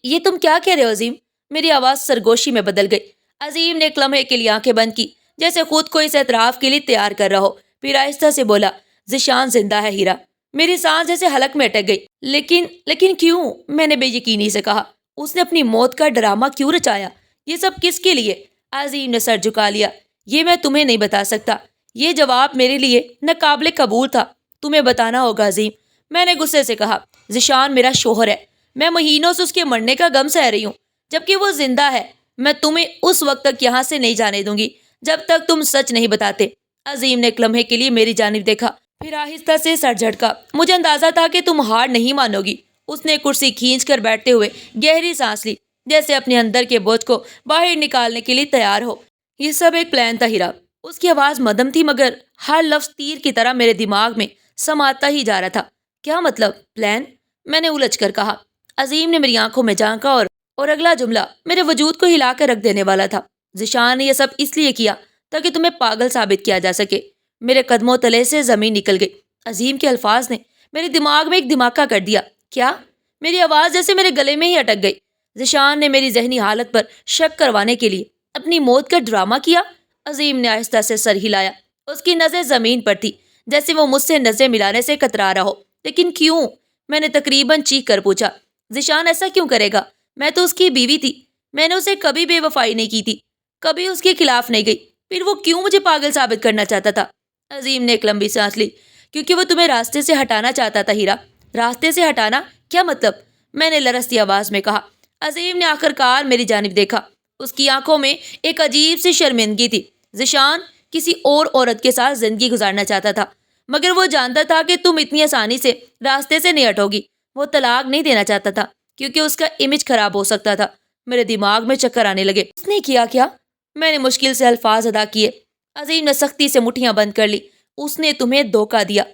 یہ تم کیا کہہ رہے ہو عظیم؟ میری آواز سرگوشی میں بدل گئی۔ عظیم نے ایک لمحے کے لیے آنکھیں بند کی، جیسے خود کو اس اعتراف کے لیے تیار کر رہا ہو، پھر آہستہ سے بولا، ذیشان زندہ ہے ہیرا۔ میری سانس جیسے حلق میں اٹک گئی۔ لیکن کیوں؟ میں نے بے یقینی سے کہا۔ اس نے اپنی موت کا ڈرامہ کیوں رچایا؟ یہ سب کس کے لیے؟ عظیم نے سر جھکا لیا۔ یہ میں تمہیں نہیں بتا سکتا۔ یہ جواب میرے لیے ناقابل قبول تھا۔ تمہیں بتانا ہوگا عظیم، میں نے غصے سے کہا۔ ذیشان میرا شوہر ہے، میں مہینوں سے اس کے مرنے کا غم سہ رہی ہوں، جبکہ وہ زندہ ہے۔ میں تمہیں اس وقت تک یہاں سے نہیں جانے دوں گی جب تک تم سچ نہیں بتاتے۔ عظیم نے ایک لمحے کے لیے میری جانب دیکھا، پھر آہستہ سے سر جھٹکا۔ مجھے اندازہ تھا کہ تم ہار نہیں مانو گی۔ اس نے کرسی کھینچ کر بیٹھتے ہوئے گہری سانس لی، جیسے اپنے اندر کے بوجھ کو باہر نکالنے کے لیے تیار ہو۔ یہ سب ایک پلان تھا ہیرا۔ اس کی آواز مدھم تھی، مگر ہر لفظ تیر کی طرح میرے دماغ میں سماتا ہی جا رہا تھا۔ کیا مطلب پلان؟ میں نے الجھ کر کہا۔ عظیم نے میری آنکھوں میں جھانکا اور اگلا جملہ میرے وجود کو ہلا کر رکھ دینے والا تھا۔ ذیشان نے یہ سب اس لیے کیا تاکہ تمہیں پاگل ثابت کیا جا سکے۔ میرے قدموں تلے سے زمین نکل گئی۔ عظیم کے الفاظ نے میرے دماغ میں ایک دھماکہ کر دیا۔ کیا؟ میری آواز جیسے میرے گلے میں ہی اٹک گئی۔ ذیشان نے میری ذہنی حالت پر شک کروانے کے لیے اپنی موت کا ڈرامہ کیا؟ عظیم نے آہستہ سے سر ہلایا۔ اس کی نظر زمین پر تھی، جیسے وہ مجھ سے نظریں ملانے سے کترا رہا ہو۔ لیکن کیوں؟ میں نے تقریباً چیخ کر پوچھا۔ ذیشان ایسا کیوں کرے گا؟ میں تو اس کی بیوی تھی، میں نے اسے کبھی بے وفائی نہیں کی تھی، کبھی اس کے خلاف نہیں گئی، پھر وہ کیوں مجھے پاگل ثابت کرنا چاہتا تھا؟ عظیم نے ایک لمبی سانس لی۔ کیونکہ وہ تمہیں راستے سے ہٹانا چاہتا تھا ہیرا۔ راستے سے ہٹانا؟ کیا مطلب؟ میں نے لرزتی آواز میں کہا۔ عظیم نے آخر کار میری جانب دیکھا۔ اس کی آنکھوں میں ایک عجیب سی شرمندگی تھی۔ ذیشان، کسی اور عورت کے ساتھ زندگی گزارنا چاہتا تھا، مگر وہ جانتا تھا کہ تم اتنی آسانی سے راستے سے نہیں ہٹو گی۔ وہ طلاق نہیں دینا چاہتا تھا کیونکہ اس کا امیج خراب ہو سکتا تھا۔ میرے دماغ میں چکر آنے لگے۔ اس نے کیا کیا؟ میں نے مشکل سے الفاظ ادا کیے۔ عظیم نے سختی سے مٹھیاں بند کر لی۔ اس نے تمہیں دھوکہ دیا۔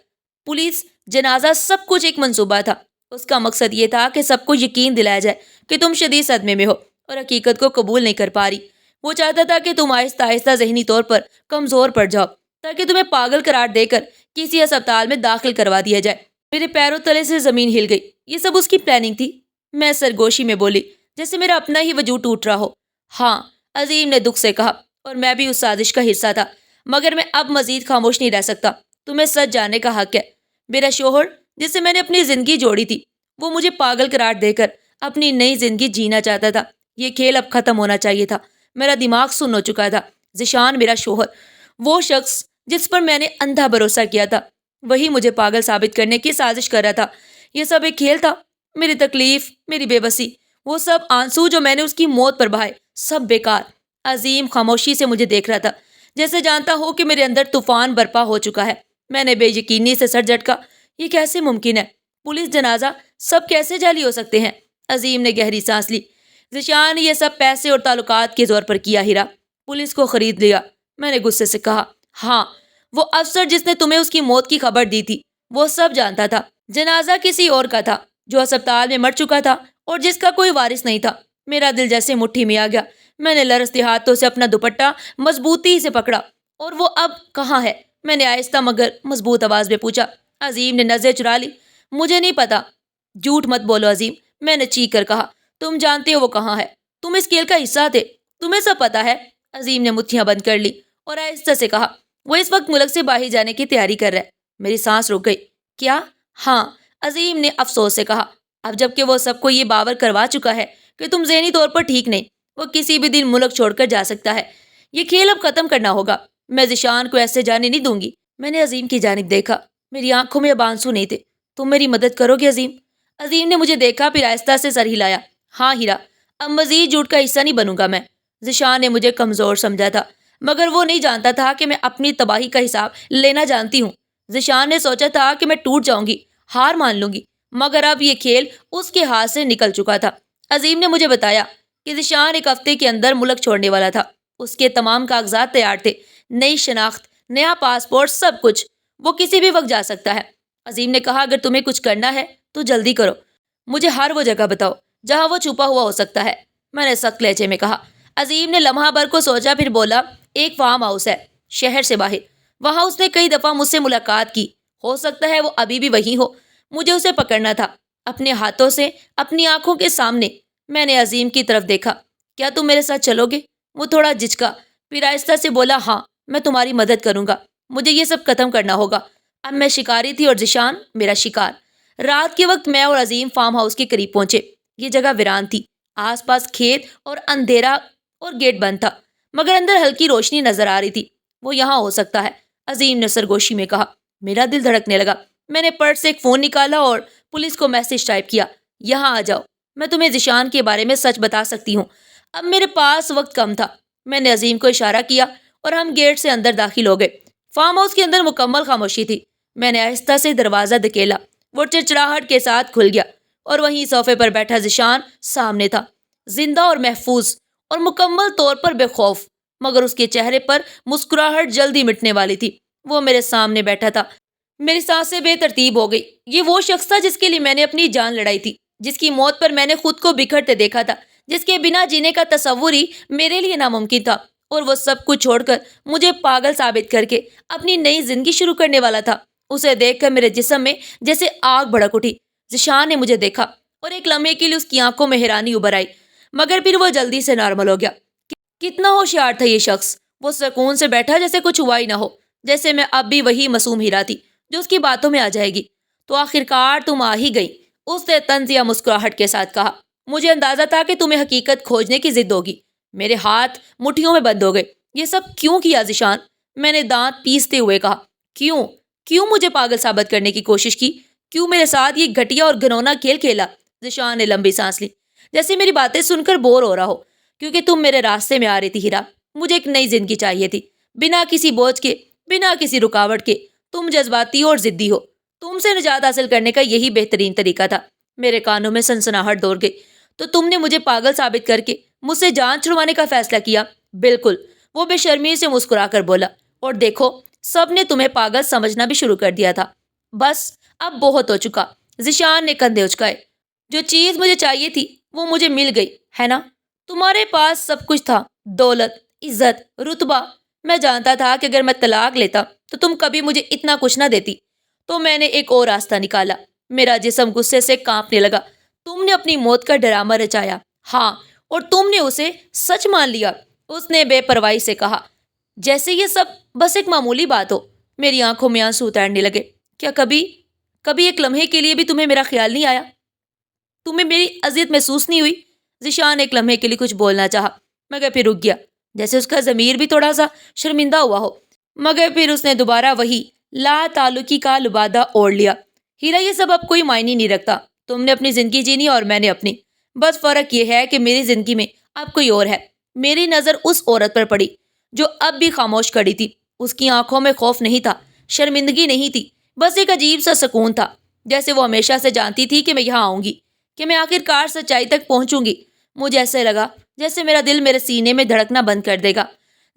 پولیس، جنازہ، سب کچھ ایک منصوبہ تھا۔ اس کا مقصد یہ تھا کہ سب کو یقین دلایا جائے کہ تم شدید صدمے میں ہو اور حقیقت کو قبول نہیں کر پا رہی۔ وہ چاہتا تھا کہ تم آہستہ آہستہ ذہنی طور پر کمزور پڑ جاؤ تاکہ تمہیں پاگل قرار دے کر کسی ہسپتال میں داخل کروا دیا جائے۔ میرے پیروں تلے سے زمین ہل گئی۔ یہ سب اس کی پلاننگ تھی؟ میں سرگوشی میں بولی، جیسے میرا اپنا ہی وجود ٹوٹ رہا ہو۔ ہاں، عظیم نے دکھ سے کہا، اور میں بھی اس سازش کا حصہ تھا، مگر میں اب مزید خاموش نہیں رہ سکتا۔ تمہیں سچ جاننے کا حق ہے۔ میرا شوہر، جس سے میں نے اپنی زندگی جوڑی تھی، وہ مجھے پاگل قرار دے کر اپنی نئی زندگی جینا چاہتا تھا۔ یہ کھیل اب ختم ہونا چاہیے تھا۔ میرا دماغ سن ہو چکا تھا۔ ذیشان، میرا شوہر، وہ شخص جس پر میں نے اندھا بھروسہ کیا تھا، وہی مجھے پاگل ثابت کرنے کی سازش کر رہا تھا۔ یہ سب ایک کھیل تھا۔ میری تکلیف، میری بے بسی، وہ سب آنسو جو میں نے اس کی موت پر بہائے، سب بیکار۔ عظیم خاموشی سے مجھے دیکھ رہا تھا، جیسے جانتا ہو کہ میرے اندر طوفان برپا ہو چکا ہے۔ میں نے بے یقینی سے سر جھٹکا۔ یہ کیسے ممکن ہے؟ پولیس، جنازہ، سب کیسے جعلی ہو سکتے ہیں؟ عظیم نے گہری سانس لی۔ ذیشان، یہ سب پیسے اور تعلقات کے زور پر کیا ہیرا۔ پولیس کو خرید لیا۔ میں نے غصے سے کہا۔ ہاں، وہ افسر جس نے تمہیں اس کی موت کی خبر دی تھی، وہ سب جانتا تھا۔ جنازہ کسی اور کا تھا جو ہسپتال میں مر چکا تھا اور جس کا کوئی وارث نہیں تھا۔ میرا دل جیسے مٹھی میں آ گیا۔ میں نے لرزتے ہاتھوں سے اپنا دوپٹہ مضبوطی سے پکڑا۔ اور وہ اب کہاں ہے؟ میں نے آہستہ مگر مضبوط آواز میں پوچھا۔ عظیم نے نظریں چرا لی۔ مجھے نہیں پتا۔ جھوٹ مت بولو عظیم، میں نے چیخ کر کہا۔ تم جانتے ہو وہ کہاں ہے۔ تم اس کھیل کا حصہ تھے، تمہیں سب پتا ہے۔ عظیم نے مٹھیاں بند کر لی اور آہستہ سے کہا، وہ اس وقت ملک سے باہر جانے کی تیاری کر رہا ہے۔ میری سانس رک گئی۔ کیا؟ ہاں، عظیم نے افسوس سے کہا۔ اب جب کہ وہ سب کو یہ باور کروا چکا ہے کہ تم ذہنی طور پر ٹھیک نہیں، وہ کسی بھی دن ملک چھوڑ کر جا سکتا ہے۔ یہ کھیل اب ختم کرنا ہوگا۔ میں ذیشان کو ایسے جانے نہیں دوں گی۔ میں نے عظیم کی جانب دیکھا۔ میری آنکھوں میں اب آنسو نہیں تھے۔ تم میری مدد کرو گے عظیم؟ عظیم نے مجھے دیکھا، پھر آہستہ سے سر ہلایا۔ ہاں ہیرا، اب مزید جھوٹ کا حصہ نہیں بنوں گا میں۔ ذیشان نے مجھے کمزور سمجھا تھا، مگر وہ نہیں جانتا تھا کہ میں اپنی تباہی کا حساب لینا جانتی ہوں۔ ذیشان نے سوچا تھا کہ میں ٹوٹ جاؤں گی، ہار مان لوں گی، مگر اب یہ کھیل اس کے ہاتھ سے نکل چکا تھا۔ عظیم نے مجھے بتایا کہ ذیشان ایک ہفتے کے اندر ملک چھوڑنے والا تھا۔ اس کے تمام کاغذات تیار تھے، نئی شناخت، نیا پاسپورٹ، سب کچھ۔ وہ کسی بھی وقت جا سکتا ہے۔ عظیم نے کہا، اگر تمہیں کچھ کرنا ہے تو جلدی کرو۔ مجھے ہر وہ جگہ بتاؤ جہاں وہ چھپا ہوا ہو سکتا ہے۔ میں نے سخت لہجے میں کہا۔ عظیم نے لمحہ بھر کو سوچا، پھر بولا، ایک فارم ہاؤس ہے شہر سے باہر، وہاں اس نے کئی دفعہ مجھ سے ملاقات کی، ہو سکتا ہے وہ ابھی بھی وہیں ہو۔ مجھے اسے پکڑنا تھا، اپنے ہاتھوں سے، اپنی آنکھوں کے سامنے۔ میں نے عظیم کی طرف دیکھا۔ کیا تم میرے ساتھ چلو گے؟ وہ تھوڑا جھجکا، پھر آہستہ سے بولا، ہاں، میں تمہاری مدد کروں گا۔ مجھے یہ سب ختم کرنا ہوگا۔ اب میں شکاری تھی اور ذیشان میرا شکار۔ رات کے وقت میں اور عظیم فارم ہاؤس کے قریب پہنچے۔ یہ جگہ ویران تھی، آس پاس کھیت اور اندھیرا، اور گیٹ بند تھا، مگر اندر ہلکی روشنی نظر آ رہی تھی۔ وہ یہاں ہو سکتا ہے، عظیم نے سرگوشی میں کہا۔ میرا دل دھڑکنے لگا۔ میں نے پرس سے ایک فون نکالا اور پولیس کو میسج ٹائپ کیا، یہاں آ جاؤ، میں تمہیں ذیشان کے بارے میں سچ بتا سکتی ہوں۔ اب میرے پاس وقت کم تھا۔ میں نے عظیم کو اشارہ کیا اور ہم گیٹ سے اندر داخل ہو گئے۔ فارم ہاؤس کے اندر مکمل خاموشی تھی۔ میں نے آہستہ سے دروازہ دھکیلا، وہ چڑچڑاہٹ کے ساتھ کھل گیا، اور وہیں صوفے پر بیٹھا ذیشان سامنے تھا، زندہ اور محفوظ اور مکمل طور پر بے خوف، مگر اس کے چہرے پر مسکراہٹ جلدی مٹنے والی تھی۔ وہ میرے سامنے بیٹھا تھا۔ میری سانسیں بے ترتیب ہو گئی۔ یہ وہ شخص تھا جس کے لیے میں نے اپنی جان لڑائی تھی، جس کی موت پر میں نے خود کو بکھرتے دیکھا تھا، جس کے بنا جینے کا تصور ہی میرے لیے ناممکن تھا، اور وہ سب کچھ چھوڑ کر مجھے پاگل ثابت کر کے اپنی نئی زندگی شروع کرنے والا تھا۔ اسے دیکھ کر میرے جسم میں جیسے آگ بھڑک اٹھی۔ ذیشان نے مجھے دیکھا اور ایک لمحے کے لیے اس کی آنکھوں میں حیرانی ابھر آئی، مگر پھر وہ جلدی سے نارمل ہو گیا۔ کتنا ہوشیار تھا یہ شخص۔ وہ سکون سے بیٹھا جیسے کچھ ہوا ہی نہ ہو، جیسے میں اب بھی وہی معصوم ہیرا تھی جو اس کی باتوں میں آ جائے گی۔ تو آخرکار تم آ ہی گئی، اس نے طنزیہ مسکراہٹ کے ساتھ کہا۔ مجھے اندازہ تھا کہ تمہیں حقیقت کھوجنے کی ضد ہوگی۔ میرے ہاتھ مٹھیوں میں بند ہو گئے۔ یہ سب کیوں کیا ذیشان؟ میں نے دانت پیستے ہوئے کہا۔ کیوں مجھے پاگل ثابت کرنے کی کوشش کی؟ کیوں میرے ساتھ یہ گھٹیا اور گھنونا کھیل کھیلا؟ ذیشان نے لمبی سانس لی، جیسے میری باتیں سن کر بور ہو رہا ہو۔ کیونکہ تم میرے راستے میں آ رہی تھی ہیرا۔ مجھے ایک نئی زندگی چاہیے تھی۔ بنا کسی بوجھ کے، بنا کسی رکاوٹ کے۔ تم جذباتی اور ضدی ہو۔ تم سے نجات حاصل کرنے کا یہی بہترین طریقہ تھا۔ میرے کانوں میں سنسناہٹ دوڑ گئی۔ تو تم نے مجھے پاگل ثابت کر کے مجھ سے جان چھڑوانے کا فیصلہ کیا؟ بالکل، وہ بے شرمی سے مسکرا کر بولا۔ اور دیکھو، سب نے تمہیں پاگل سمجھنا بھی شروع کر دیا تھا۔ بس اب بہت ہو چکا۔ ذیشان نے کندھے اچکائے۔ جو چیز مجھے چاہیے تھی وہ مجھے مل گئی ہے نا؟ تمہارے پاس سب کچھ تھا، دولت، عزت، رتبہ۔ میں جانتا تھا کہ اگر میں طلاق لیتا تو تم کبھی مجھے اتنا کچھ نہ دیتی۔ تو میں نے ایک اور راستہ نکالا۔ میرا جسم غصے سے کانپنے لگا۔ تم نے اپنی موت کا ڈرامہ رچایا۔ ہاں، اور تم نے اسے سچ مان لیا، اس نے بے پرواہی سے کہا، جیسے یہ سب بس ایک معمولی بات ہو۔ میری آنکھوں میں آنسو اترنے لگے۔ کیا کبھی ایک لمحے کے لیے بھی تمہیں میرا خیال نہیں آیا؟ تمہیں میری اذیت محسوس نہیں ہوئی؟ ذیشان ایک لمحے کے لیے کچھ بولنا چاہا، مگر پھر رک گیا، جیسے اس کا ضمیر بھی تھوڑا سا شرمندہ ہوا ہو۔ مگر پھر اس نے دوبارہ وہی لا تعلقی کا لبادہ اوڑھ لیا۔ ہیرا، یہ سب اب کوئی معنی نہیں رکھتا۔ تم نے اپنی زندگی جینی اور میں نے اپنی۔ بس فرق یہ ہے کہ میری زندگی میں اب کوئی اور ہے۔ میری نظر اس عورت پر پڑی جو اب بھی خاموش کھڑی تھی۔ اس کی آنکھوں میں خوف نہیں تھا، شرمندگی نہیں تھی، بس ایک عجیب سا سکون تھا، جیسے وہ ہمیشہ سے جانتی تھی کہ میں یہاں آؤں گی، کہ میں آخر کار سچائی تک پہنچوں گی۔ مجھے ایسے لگا جیسے میرا دل میرے سینے میں دھڑکنا بند کر دے گا۔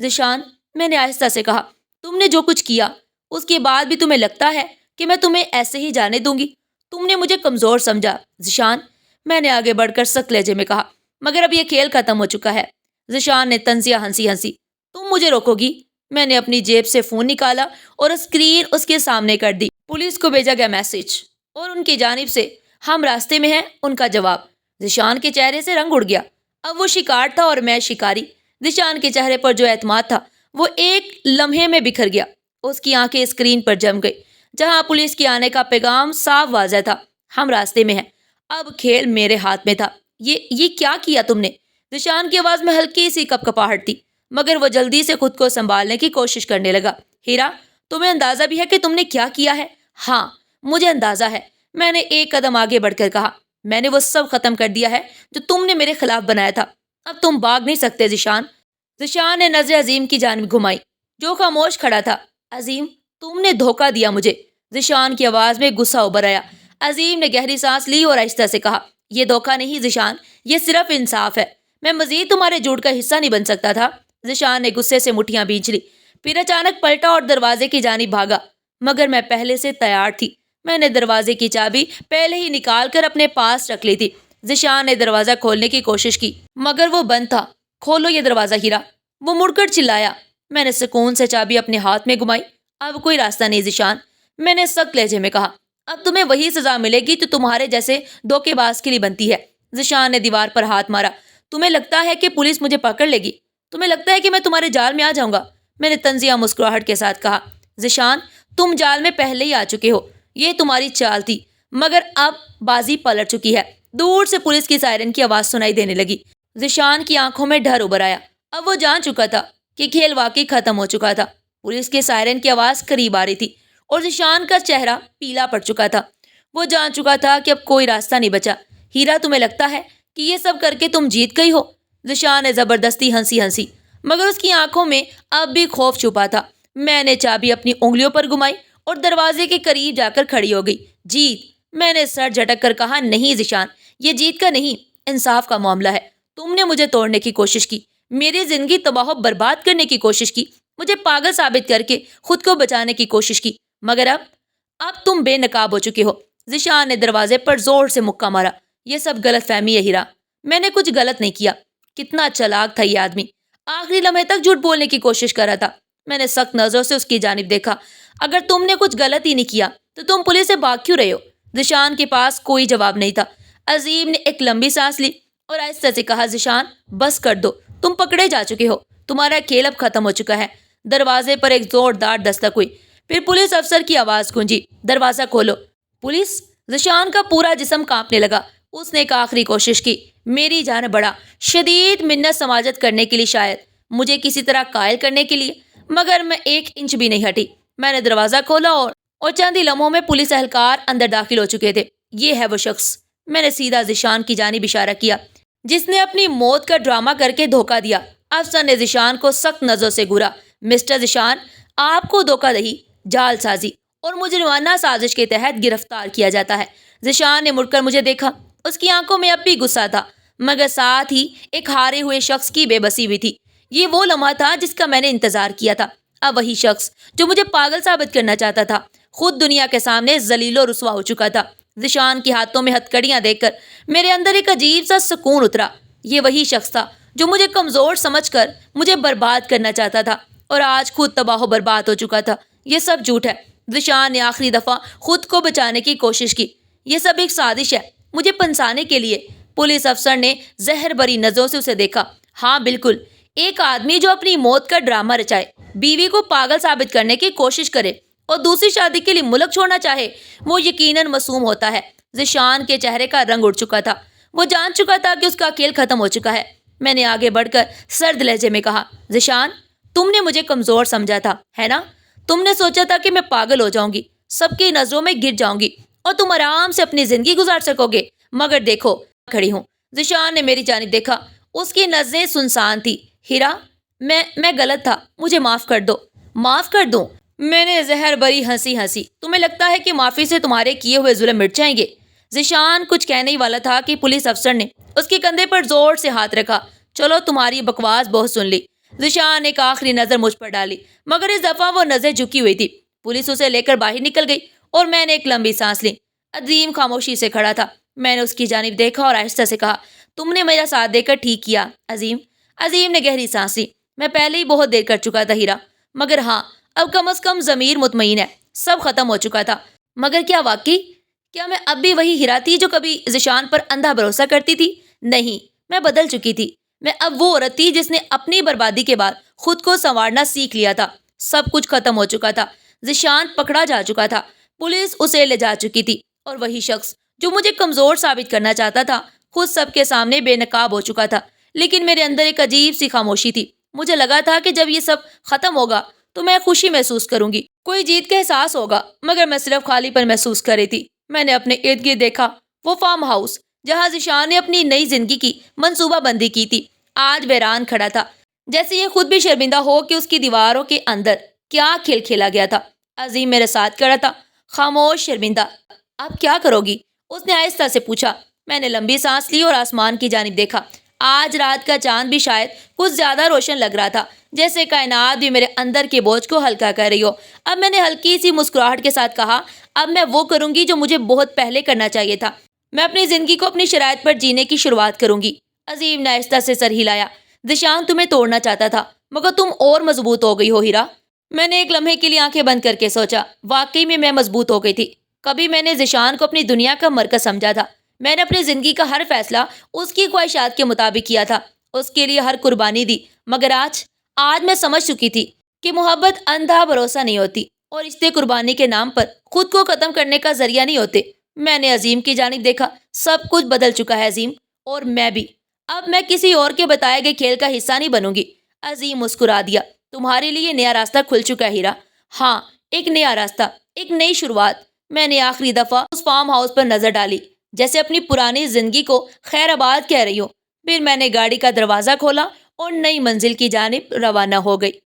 ذیشان، میں نے آہستہ سے کہا، تم نے جو کچھ کیا اس کے بعد بھی تمہیں لگتا ہے کہ میں تمہیں ایسے ہی جانے دوں گی؟ تم نے مجھے کمزور سمجھا ذیشان، میں نے آگے بڑھ کر سخت لہجے میں کہا، مگر اب یہ کھیل ختم ہو چکا ہے۔ ذیشان نے طنزیہ ہنسی۔ تم مجھے روکو گی؟ میں نے اپنی جیب سے فون نکالا اور اسکرین اس کے سامنے کر دی۔ پولیس کو بھیجا گیا میسج اور ان کی جانب سے ہم راستے میں ہیں ان کا جواب۔ ذیشان کے چہرے سے رنگ اڑ گیا۔ اب وہ شکار تھا اور میں شکاری۔ ذیشان کے چہرے پر جو اعتماد تھا وہ ایک لمحے میں بکھر گیا۔ اس کی آنکھیں اسکرین پر جم گئی جہاں پولیس کے آنے کا پیغام صاف واضح تھا، ہم راستے میں ہیں۔ اب کھیل میرے ہاتھ میں تھا۔ یہ کیا کیا تم نے؟ ذیشان کی آواز میں ہلکی سی کپکپاہٹ تھی، مگر وہ جلدی سے خود کو سنبھالنے کی کوشش کرنے لگا۔ ہیرا، تمہیں اندازہ بھی ہے کہ تم نے کیا کیا ہے؟ ہاں، مجھے اندازہ ہے، میں نے ایک قدم آگے بڑھ کر کہا۔ میں نے وہ سب ختم کر دیا ہے جو تم نے میرے خلاف بنایا تھا۔ اب تم بھاگ نہیں سکتے ذیشان۔ ذیشان نے نظر عظیم کی جانب گھمائی جو خاموش کھڑا تھا۔ عظیم، تم نے دھوکہ دیا مجھے۔ ذیشان کی آواز میں غصہ ابھر آیا۔ عظیم نے گہری سانس لی اور آہستہ سے کہا، یہ دھوکہ نہیں ذیشان، یہ صرف انصاف ہے۔ میں مزید تمہارے جھوٹ کا حصہ نہیں بن سکتا تھا۔ ذیشان نے غصے سے مٹھیاں بھینچ لی، پھر اچانک پلٹا اور دروازے کی جانب بھاگا، مگر میں پہلے سے تیار تھی۔ میں نے دروازے کی چابی پہلے ہی نکال کر اپنے پاس رکھ لی تھی۔ ذیشان نے دروازہ کھولنے کی کوشش کی، مگر وہ بند تھا۔ کھولو یہ دروازہ ہیرا، وہ مڑ کر چلایا۔ میں نے سکون سے چابی اپنے ہاتھ میں گھمائی۔ اب کوئی راستہ نہیں ذیشان، میں نے سخت لہجے میں کہا۔ اب تمہیں وہی سزا ملے گی تو تمہارے جیسے دھوکے باز کے لیے بنتی ہے۔ ذیشان نے دیوار پر ہاتھ مارا۔ تمہیں لگتا ہے کہ پولیس مجھے پکڑ لے گی؟ تمہیں لگتا ہے کہ میں تمہارے جال میں آ جاؤں گا؟ میں نے طنزیہ مسکراہٹ کے ساتھ کہا۔ ذیشان، تم جال میں پہلے ہی آ چکے ہو، یہ تمہاری چال تھی، مگر اب بازی پلٹ چکی ہے۔ دور سے پولیس کی سائرن کی آواز سنائی دینے لگی۔ ذیشان کی آنکھوں میں ڈر ابھر آیا۔ اب وہ جان چکا تھا کہ کھیل واقعی ختم ہو چکا تھا۔ پولیس کے سائرن کی آواز قریب آ رہی تھی اور ذیشان کا چہرہ پیلا پڑ چکا تھا۔ وہ جان چکا تھا کہ اب کوئی راستہ نہیں بچا۔ ہیرا، تمہیں لگتا ہے کہ یہ سب کر کے تم جیت گئی ہو؟ ذیشان نے زبردستی ہنسی، مگر اس کی آنکھوں میں اب بھی خوف چھپا تھا۔ میں نے چابی اپنی انگلیوں پر گھمائی اور دروازے کے قریب جا کر کھڑی ہو گئی۔ جیت؟ میں نے سر جھٹک کر کہا، نہیں ذیشان، یہ جیت کا نہیں، انصاف کا معاملہ ہے۔ تم نے مجھے توڑنے کی کوشش کی، میری زندگی تباہ و برباد کرنے کی کوشش کی، مجھے پاگل ثابت کر کے خود کو بچانے کی کوشش کی، مگر اب تم بے نقاب ہو چکے ہو۔ ذیشان نے دروازے پر زور سے مکہ مارا۔ یہ سب غلط فہمی ہے ہیرا، میں نے کچھ غلط نہیں کیا۔ کتنا چالاک تھا یہ آدمی، آخری لمحے تک جھوٹ بولنے کی کوشش کر رہا تھا۔ میں نے سخت نظروں سے اس کی جانب دیکھا۔ اگر تم نے کچھ غلط ہی نہیں کیا تو تم پولیس سے بھاگ کیوں رہے ہو؟ ذیشان کے پاس کوئی جواب نہیں تھا۔ عظیم نے ایک لمبی سانس لی اور آہستہ سے کہا، ذیشان، بس کر دو، تم پکڑے جا چکے ہو، تمہارا کھیل اب ختم ہو چکا ہے۔ دروازے پر ایک زوردار دستک ہوئی، پھر پولیس افسر کی آواز گونجی، دروازہ کھولو۔ پولیس؟ ذیشان کا پورا جسم کانپنے لگا۔ اس نے ایک آخری کوشش کی، میری جان بڑا شدید منت سماجت کرنے کے لیے، شاید مجھے کسی طرح قائل کرنے کے لیے، مگر میں ایک انچ بھی نہیں ہٹی۔ میں نے دروازہ کھولا اور چند ہی لمحوں میں پولیس اہلکار اندر داخل ہو چکے تھے۔ یہ ہے وہ شخص، میں نے سیدھا ذیشان کی جانب اشارہ کیا، جس نے اپنی موت کا ڈرامہ کر کے دھوکہ دیا۔ افسر نے ذیشان کو سخت نظروں سے گھورا۔ مسٹر ذیشان، آپ کو دھوکہ دہی، جال سازی اور مجرمانہ سازش کے تحت گرفتار کیا جاتا ہے۔ ذیشان نے مڑ کر مجھے دیکھا۔ اس کی آنکھوں میں اب بھی غصہ تھا، مگر ساتھ ہی ایک ہارے ہوئے شخص کی بے بسی بھی تھی۔ یہ وہ لمحہ تھا جس کا میں نے انتظار کیا تھا۔ اب وہی شخص جو مجھے پاگل ثابت کرنا چاہتا تھا، خود دنیا کے سامنے ذلیل و رسوا ہو چکا تھا۔ ذیشان کے ہاتھوں میں ہتھ کڑیاں دیکھ کر میرے اندر ایک عجیب سا سکون اترا۔ یہ وہی شخص تھا جو مجھے کمزور سمجھ کر مجھے برباد کرنا چاہتا تھا، اور آج خود تباہ و برباد ہو چکا تھا۔ یہ سب جھوٹ ہے۔ ذیشان نے آخری دفعہ خود کو بچانے کی کوشش کی۔ یہ سب ایک سازش ہے، مجھے پھنسانے کے لیے۔ پولیس افسر نے زہر بری نظروں سے اسے دیکھا۔ ہاں بالکل، ایک آدمی جو اپنی موت کا ڈرامہ رچائے، بیوی کو پاگل ثابت کرنے کی کوشش کرے اور دوسری شادی کے لیے ملک چھوڑنا چاہے، وہ یقیناً معصوم ہوتا ہے۔ ذیشان کے چہرے کا رنگ اڑ چکا تھا۔ وہ جان چکا تھا کہ اس کا کھیل ختم ہو چکا ہے۔ میں نے آگے بڑھ کر سرد لہجے میں کہا، ذیشان، تم نے مجھے کمزور سمجھا تھا، ہے نا؟ تم نے سوچا تھا کہ میں پاگل ہو جاؤں گی، سب کی نظروں میں گر جاؤں گی اور تم آرام سے اپنی زندگی گزار سکو گے، مگر دیکھو کھڑی ہوں۔ ذیشان نے میری جانب دیکھا۔ اس کی نظریں سنسان تھی۔ ہیرا، میں غلط تھا، مجھے معاف کر دو۔ معاف کر دوں؟ میں نے زہر بری ہنسی ہنسی۔ تمہیں لگتا ہے کہ معافی سے تمہارے کیے ہوئے ظلم مٹ جائیں گے؟ ذیشان کچھ کہنے ہی والا تھا کہ پولیس افسر نے اس کے کندھے پر زور سے ہاتھ رکھا۔ چلو، تمہاری بکواس بہت سن لی۔ ذیشان نے ایک آخری نظر مجھ پر ڈالی، مگر اس دفعہ وہ نظر جھکی ہوئی تھی۔ پولیس اسے لے کر باہر نکل گئی اور میں نے ایک لمبی سانس لی۔ عظیم خاموشی سے کھڑا تھا۔ میں نے اس کی جانب دیکھا اور آہستہ سے کہا، تم نے میرا ساتھ دے کر ٹھیک کیا عظیم۔ عظیم نے گہری سانس لی۔ میں پہلے ہی بہت دیر کر چکا تھا ہیرا، مگر ہاں، اب کم از کم ضمیر مطمئن ہے، سب ختم ہو چکا تھا۔ مگر کیا واقعی؟ کیا میں اب بھی وہی ہیرا تھی جو کبھی ذیشان پر اندھا بھروسہ کرتی تھی؟ نہیں، میں بدل چکی تھی۔ میں اب وہ عورت تھی جس نے اپنی بربادی کے بعد خود کو سنوارنا سیکھ لیا تھا۔ سب کچھ ختم ہو چکا تھا۔ ذیشان پکڑا جا چکا تھا، پولیس اسے لے جا چکی تھی، اور وہی شخص جو مجھے کمزور ثابت کرنا چاہتا تھا خود سب کے سامنے بے نقاب ہو چکا تھا۔ لیکن میرے اندر ایک عجیب سی خاموشی تھی۔ مجھے لگا تھا کہ جب یہ سب ختم ہوگا تو میں خوشی محسوس کروں گی، کوئی جیت کا احساس ہوگا، مگر میں صرف خالی پن محسوس کر رہی تھی۔ میں نے اپنے ارد گرد دیکھا، وہ فارم ہاؤس جہاں ذیشان نے اپنی نئی زندگی کی منصوبہ بندی کی تھی، آج ویران کھڑا تھا، جیسے یہ خود بھی شرمندہ ہو کہ اس کی دیواروں کے اندر کیا کھیل کھیلا گیا تھا۔ عظیم میرے ساتھ کھڑا تھا، خاموش، شرمندہ۔ اب کیا کرو گی؟ اس نے آہستہ سے پوچھا۔ میں نے لمبی سانس لی اور آسمان کی جانب دیکھا۔ آج رات کا چاند بھی شاید کچھ زیادہ روشن لگ رہا تھا، جیسے کائنات بھی میرے اندر کے بوجھ کو ہلکا کر رہی ہو۔ اب میں نے ہلکی سی مسکراہٹ کے ساتھ کہا، اب میں وہ کروں گی جو مجھے بہت پہلے کرنا چاہیے تھا۔ میں اپنی زندگی کو اپنی شرائط پر جینے کی شروعات کروں گی۔ عظیم نے آہستہ سے سر ہلایا۔ ذیشان تمہیں توڑنا چاہتا تھا، مگر تم اور مضبوط ہو گئی ہو ہیرا۔ میں نے ایک لمحے کے لیے آنکھیں بند کر کے سوچا، واقعی میں مضبوط ہو گئی تھی۔ کبھی میں نے ذیشان کو اپنی دنیا کا مرکز سمجھا تھا۔ میں نے اپنی زندگی کا ہر فیصلہ اس کی خواہشات کے مطابق کیا تھا، اس کے لیے ہر قربانی دی، مگر آج میں سمجھ چکی تھی کہ محبت اندھا بھروسہ نہیں ہوتی، اور رشتے قربانی کے نام پر خود کو ختم کرنے کا ذریعہ نہیں ہوتے۔ میں نے عظیم کی جانب دیکھا۔ سب کچھ بدل چکا ہے عظیم، اور میں بھی۔ اب میں کسی اور کے بتائے گئے کھیل کا حصہ نہیں بنوں گی۔ عظیم مسکرا دیا۔ تمہارے لیے نیا راستہ کھل چکا ہے ہیرا۔ ہاں، ایک نیا راستہ، ایک نئی شروعات۔ میں نے آخری دفعہ اس فارم ہاؤس پر نظر ڈالی، جیسے اپنی پرانی زندگی کو خیر آباد کہہ رہی ہوں۔ پھر میں نے گاڑی کا دروازہ کھولا اور نئی منزل کی جانب روانہ ہو گئی۔